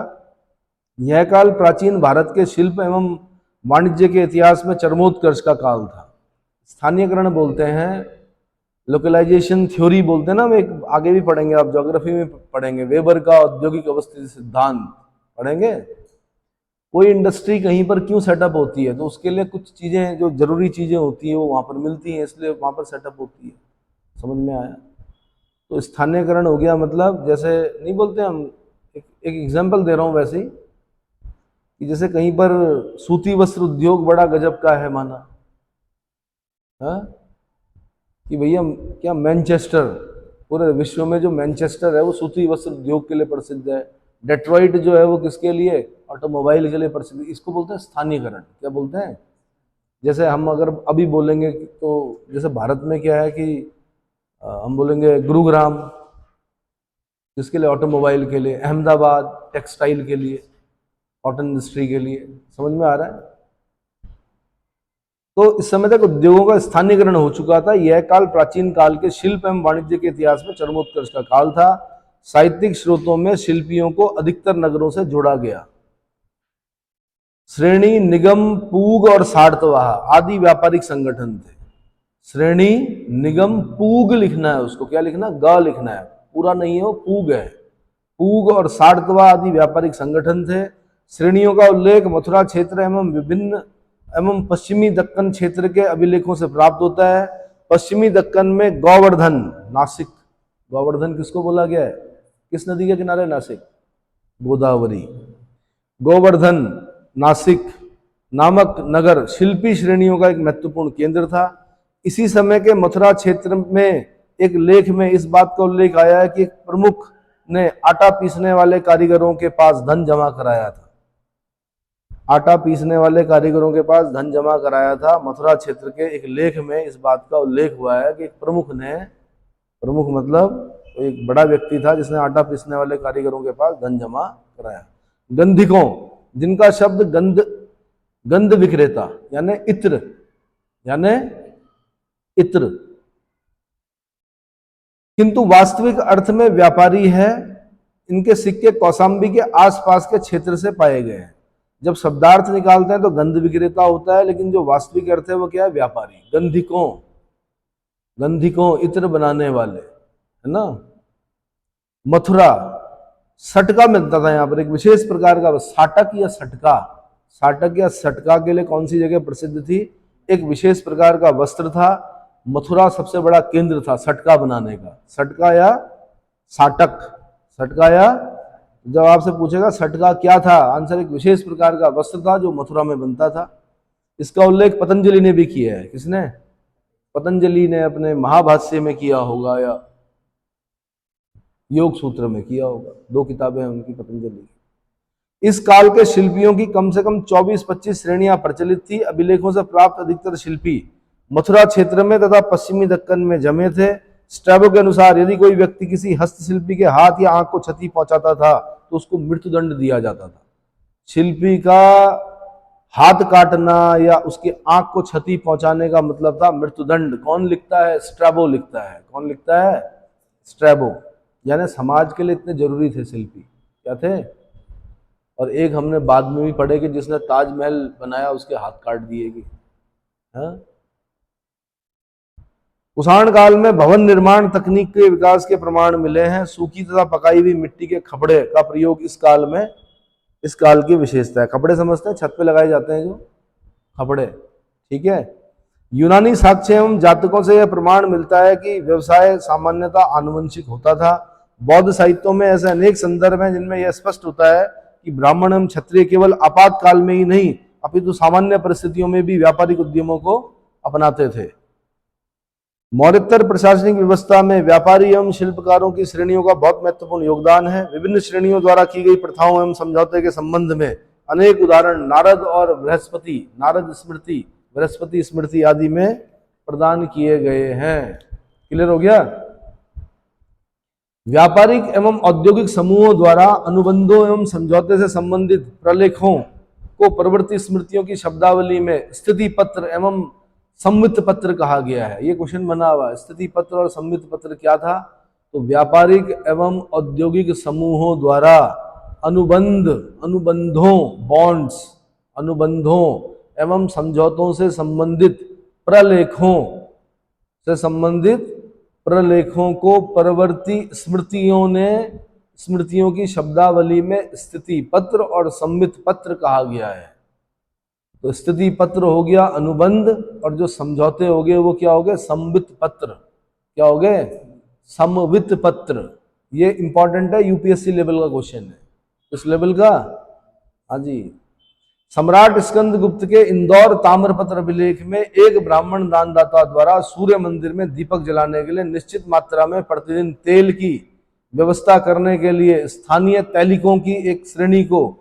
यह काल प्राचीन भारत के शिल्प एवं वाणिज्य के इतिहास में चरमोत्कर्ष का काल था। स्थानीयकरण बोलते हैं, लोकलाइजेशन थ्योरी बोलते हैं ना, हम एक आगे भी पढ़ेंगे, आप ज्योग्राफी में पढ़ेंगे, वेबर का औद्योगिक अवस्थिति सिद्धांत पढ़ेंगे। कोई इंडस्ट्री कहीं पर क्यों सेटअप होती है? तो उसके लिए कुछ चीजें, जो जरूरी चीजें होती है वो वहां पर मिलती हैं, इसलिए वहां पर सेटअप होती है। समझ में आया? तो स्थानीयकरण हो गया, मतलब जैसे नहीं बोलते हम, एक एग्जाम्पल दे रहा हूं वैसे ही, कि जैसे कहीं पर सूती वस्त्र उद्योग बड़ा गजब का है माना, हाँ, कि भैया क्या मैनचेस्टर, पूरे विश्व में जो मैनचेस्टर है वो सूती वस्त्र उद्योग के लिए प्रसिद्ध है। डेट्रॉइट जो है वो किसके लिए? ऑटोमोबाइल के लिए प्रसिद्ध। इसको बोलते हैं स्थानीयकरण। क्या बोलते हैं? जैसे हम अगर अभी बोलेंगे तो जैसे भारत में क्या है कि हम बोलेंगे गुरुग्राम किसके लिए? ऑटोमोबाइल के लिए। अहमदाबाद टेक्सटाइल के लिए, कॉटन इंडस्ट्री के लिए। समझ में आ रहा है? तो इस समय तक उद्योगों का स्थानीयकरण हो चुका था। यह काल प्राचीन काल के शिल्प एवं वाणिज्य के इतिहास में चरमोत्कर्ष का काल था। साहित्यिक स्रोतों में शिल्पियों को अधिकतर नगरों से जोड़ा गया। श्रेणी, निगम, पूग और सार्थवाह आदि व्यापारिक संगठन थे। श्रेणी, निगम, पूग लिखना है उसको, क्या लिखना, ग लिखना है, पूरा नहीं है वो, पूग है। पूग और सार्थवाह आदि व्यापारिक संगठन थे। श्रेणियों का उल्लेख मथुरा क्षेत्र एवं पश्चिमी दक्कन क्षेत्र के अभिलेखों से प्राप्त होता है। पश्चिमी दक्कन में गोवर्धन, नासिक, गोवर्धन किसको बोला गया है, किस नदी के किनारे, नासिक, गोदावरी, गोवर्धन, नासिक नामक नगर शिल्पी श्रेणियों का एक महत्वपूर्ण केंद्र था। इसी समय के मथुरा क्षेत्र में एक लेख में इस बात का उल्लेख आया है कि एक प्रमुख ने आटा पीसने वाले कारीगरों के पास धन जमा कराया था। आटा पीसने वाले कारीगरों के पास धन जमा कराया था। मथुरा क्षेत्र के एक लेख में इस बात का उल्लेख हुआ है कि एक प्रमुख ने, प्रमुख मतलब एक बड़ा व्यक्ति था जिसने आटा पीसने वाले कारीगरों के पास धन जमा कराया। गंधिकों, जिनका शब्द गंध विक्रेता यानी इत्र, किंतु वास्तविक अर्थ में व्यापारी है। इनके सिक्के कौशाम्बी के आसपास के क्षेत्र से पाए गए हैं। जब शब्दार्थ निकालते हैं तो गंध विक्रेता होता है, लेकिन जो वास्तविक अर्थ है वो क्या है, व्यापारी। गंधिकों इत्र बनाने वाले, है ना। मथुरा सटका मिलता था यहाँ पर, एक विशेष प्रकार का साटक या सटका। साटक या सटका के लिए कौन सी जगह प्रसिद्ध थी, एक विशेष प्रकार का वस्त्र था। मथुरा सबसे बड़ा केंद्र था सटका बनाने का। सटका या साटक, सटका या, जब आपसे पूछेगा सटका क्या था, आंसर एक विशेष प्रकार का वस्त्र था जो मथुरा में बनता था। इसका उल्लेख पतंजलि ने भी किया है। किसने, पतंजलि ने अपने महाभाष्य में किया होगा या योग सूत्र में किया होगा, 2 किताबें हैं उनकी पतंजलि की। इस काल के शिल्पियों की कम से कम 24-25 श्रेणियां प्रचलित थी। अभिलेखों से प्राप्त अधिकतर शिल्पी मथुरा क्षेत्र में तथा पश्चिमी दक्कन में जमे थे। स्ट्रैबो के अनुसार यदि कोई व्यक्ति किसी हस्तशिल्पी के हाथ या आंख को क्षति पहुंचाता था तो उसको मृत्युदंड दिया जाता था। शिल्पी का हाथ काटना या उसकी आंख को क्षति पहुंचाने का मतलब था मृत्युदंड। कौन लिखता है, स्ट्रैबो लिखता है। कौन लिखता है, स्ट्रैबो। यानी समाज के लिए इतने जरूरी थे शिल्पी, क्या थे। और एक हमने बाद में भी पढ़े कि जिसने ताजमहल बनाया उसके हाथ काट दिए गए। हाँ? कुषाण काल में भवन निर्माण तकनीक के विकास के प्रमाण मिले हैं। सूखी तथा पकाई हुई मिट्टी के खपड़े का प्रयोग इस काल की विशेषता है। खपड़े समझते हैं, छत पे लगाए जाते हैं जो खपड़े, ठीक है। यूनानी साक्ष्य एवं जातकों से यह प्रमाण मिलता है कि व्यवसाय सामान्यतः आनुवंशिक होता था। बौद्ध साहित्यों में ऐसे अनेक संदर्भ हैं जिनमें यह स्पष्ट होता है कि ब्राह्मण एवं क्षत्रिय केवल आपातकाल में ही नहीं अपितु सामान्य परिस्थितियों में भी व्यापारिक उद्यमों को अपनाते थे। मौर्योत्तर प्रशासनिक व्यवस्था में व्यापारी एवं शिल्पकारों की श्रेणियों का बहुत महत्वपूर्ण योगदान है। विभिन्न श्रेणियों द्वारा की गई प्रथाओं एवं समझौते के संबंध में अनेक उदाहरण नारद और बृहस्पति स्मृति आदि में प्रदान किए गए हैं। क्लियर हो गया। व्यापारिक एवं औद्योगिक समूहों द्वारा अनुबंधों एवं समझौते से संबंधित प्रलेखों को प्रवृत्ति स्मृतियों की शब्दावली में स्थिति पत्र एवं सम्मित पत्र कहा गया है। ये क्वेश्चन बना हुआ है, स्थिति पत्र और सम्मित पत्र क्या था। तो व्यापारिक एवं औद्योगिक समूहों द्वारा अनुबंधों एवं समझौतों से संबंधित प्रलेखों को परवर्ती स्मृतियों की शब्दावली में स्थिति पत्र और सम्मित पत्र कहा गया है। तो स्थिति पत्र हो गया अनुबंध, और जो समझौते हो गए वो क्या हो गए, सम्मित पत्र। क्या हो गए, समवित पत्र। ये इंपॉर्टेंट है, यूपीएससी लेवल का क्वेश्चन है। इस लेवल का, हाँ जी। सम्राट स्कंदगुप्त के इंदौर ताम्रपत्र अभिलेख में एक ब्राह्मण दानदाता द्वारा सूर्य मंदिर में दीपक जलाने के लिए निश्चित मात्रा में प्रतिदिन तेल की व्यवस्था करने के लिए स्थानीय तैलिकों की एक श्रेणी को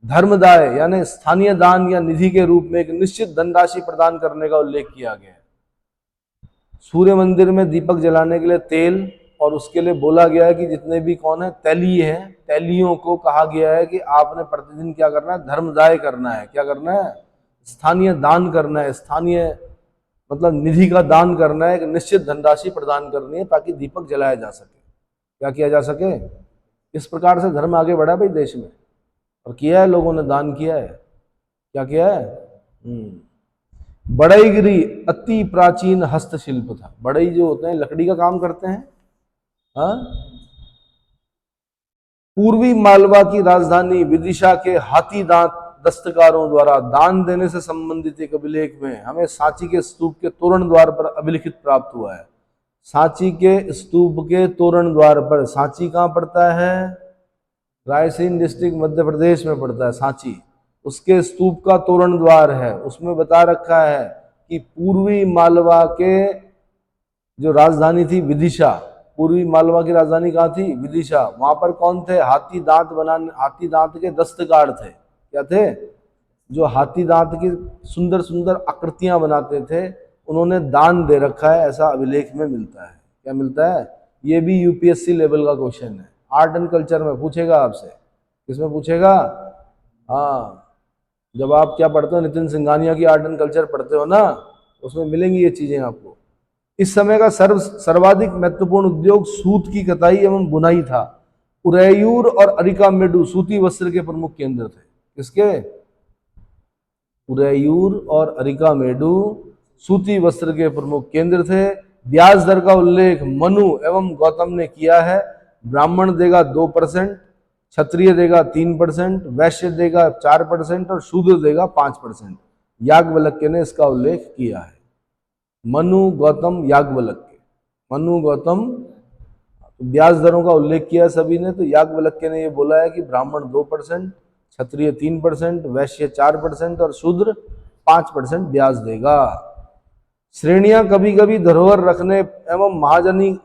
धर्मदाय यानी स्थानीय दान या निधि के रूप में एक निश्चित धनराशि प्रदान करने का उल्लेख किया गया है। सूर्य मंदिर में दीपक जलाने के लिए तेल, और उसके लिए बोला गया है कि जितने भी कौन है तैलीय हैं, तैलियों को कहा गया है कि आपने प्रतिदिन क्या करना है, धर्मदाय करना है। क्या करना है, स्थानीय दान करना है, स्थानीय मतलब निधि का दान करना है, एक निश्चित धनराशि प्रदान करनी है ताकि दीपक जलाया जा सके। क्या किया जा सके? इस प्रकार से धर्म आगे बढ़ा भाई देश में, और किया है, लोगों ने दान किया है। क्या किया है? बढ़ईगिरी अति प्राचीन हस्तशिल्प था। बढ़ई जो होते हैं लकड़ी का काम करते हैं। हाँ, पूर्वी मालवा की राजधानी विदिशा के हाथी दांत दस्तकारों द्वारा दान देने से संबंधित एक अभिलेख में हमें सांची के स्तूप के तोरण द्वार पर अभिलिखित प्राप्त हुआ है। सांची के स्तूप के तोरण द्वार पर, सांची कहाँ पड़ता है? रायसेन डिस्ट्रिक्ट मध्य प्रदेश में पड़ता है सांची। उसके स्तूप का तोरण द्वार है, उसमें बता रखा है कि पूर्वी मालवा के जो राजधानी थी विदिशा, पूर्वी मालवा की राजधानी कहाँ थी? विदिशा। वहां पर कौन थे? हाथी दांत बनाने, हाथी दांत के दस्तकार थे। क्या थे? जो हाथी दांत की सुंदर सुंदर आकृतियां बनाते थे, उन्होंने दान दे रखा है, ऐसा अभिलेख में मिलता है। क्या मिलता है? ये भी यूपीएससी लेवल का क्वेश्चन है, आर्ट एंड कल्चर में पूछेगा आपसे। किसमें पूछेगा? हाँ, जब आप क्या पढ़ते हो, नितिन सिंघानिया की आर्ट एंड कल्चर पढ़ते हो ना, उसमें मिलेंगी ये चीजें आपको। इस समय का सर्वाधिक महत्वपूर्ण उद्योग सूत की कताई एवं बुनाई था। उरैयूर और अरिकामेडु सूती वस्त्र के प्रमुख केंद्र थे। किसके? उरैयूर और अरिकामेडु सूती वस्त्र के प्रमुख केंद्र थे। ब्याज दर का उल्लेख मनु एवं गौतम ने किया है। ब्राह्मण देगा 2%, क्षत्रिय देगा 3%, वैश्य देगा 4% और शूद्र देगा 5%। याज्ञवल्क्य ने इसका उल्लेख किया है। मनु, गौतम, याज्ञवल्क्य। मनु, गौतम, ब्याज दरों का उल्लेख किया सभी ने। तो याज्ञवल्क्य ने ये बोला है कि ब्राह्मण 2%, क्षत्रिय 3%, वैश्य 4% और शूद्र 5% ब्याज देगा। श्रेणियां कभी कभी धरोहर रखने एवं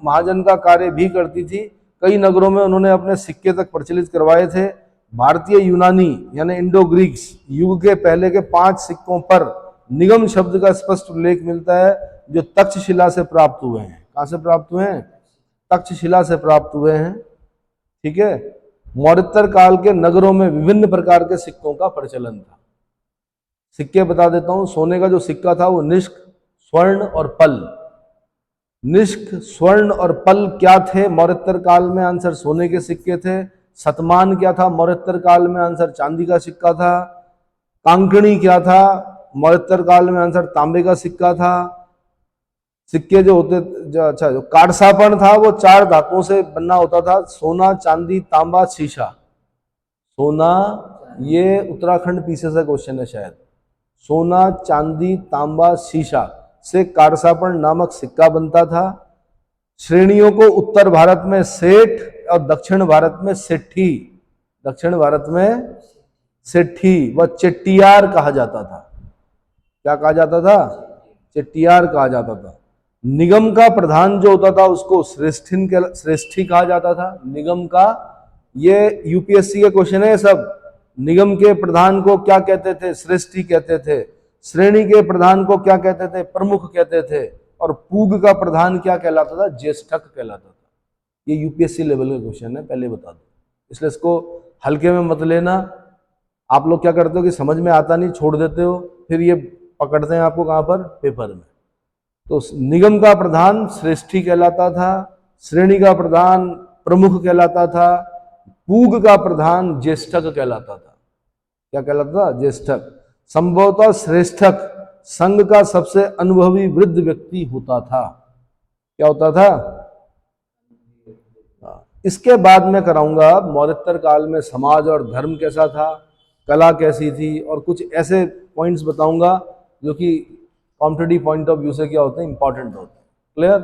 महाजन का कार्य भी करती थी। कई नगरों में उन्होंने अपने सिक्के तक प्रचलित करवाए थे। भारतीय यूनानी यानी इंडो ग्रीक्स युग के पहले के 5 सिक्कों पर निगम शब्द का स्पष्ट उल्लेख मिलता है, जो तक्षशिला से प्राप्त हुए हैं। कहां से प्राप्त हुए हैं? तक्षशिला से प्राप्त हुए हैं। ठीक है। मौर्योत्तर काल के नगरों में विभिन्न प्रकार के सिक्कों का प्रचलन था। सिक्के बता देता हूं। सोने का जो सिक्का था वो निष्क, स्वर्ण और पल। निष्क, स्वर्ण और पल क्या थे मौर्योत्तर काल में? आंसर सोने के सिक्के थे। शतमान क्या था मौर्योत्तर काल में? आंसर चांदी का सिक्का था। कांकणी क्या था मौर्योत्तर काल में? आंसर तांबे का सिक्का था। सिक्के जो होते जो कारसापण था वो 4 धातुओं से बनना होता था, सोना, चांदी, तांबा, शीशा। सोना, ये उत्तराखंड पीछे से क्वेश्चन है शायद। सोना, चांदी, तांबा, शीशा से कारसापण नामक सिक्का बनता था। श्रेणियों को उत्तर भारत में सेठ और दक्षिण भारत में सेठी, दक्षिण भारत में सेठी व चेट्टियार कहा जाता था। क्या कहा जाता था? चेट्टियार कहा जाता था। निगम का प्रधान जो होता था उसको श्रेष्ठी कहा जाता था। निगम का, ये यूपीएससी के क्वेश्चन है सब। निगम के प्रधान को क्या कहते थे? श्रेष्ठी कहते थे। श्रेणी के प्रधान को क्या कहते थे? प्रमुख कहते थे। और पूग का प्रधान क्या कहलाता था? ज्येष्ठक कहलाता था। ये यूपीएससी लेवल का क्वेश्चन है, पहले बता दो, इसलिए इसको हल्के में मत लेना। आप लोग क्या करते हो कि समझ में आता नहीं, छोड़ देते हो, फिर ये पकड़ते हैं आपको कहां पर? पेपर में। तो निगम का प्रधान श्रेष्ठी कहलाता था, श्रेणी का प्रधान प्रमुख कहलाता था, पूग का प्रधान ज्येष्ठक कहलाता था। क्या कहलाता था? ज्येष्ठक। संभवतः श्रेष्ठक संघ का सबसे अनुभवी वृद्ध व्यक्ति होता था। क्या होता था? इसके बाद मैं कराऊंगा मौर्योत्तर काल में समाज और धर्म कैसा था, कला कैसी थी, और कुछ ऐसे पॉइंट्स बताऊंगा जो कि कॉम्पिटिटिव पॉइंट ऑफ व्यू से क्या होते हैं, इंपॉर्टेंट होते हैं। क्लियर?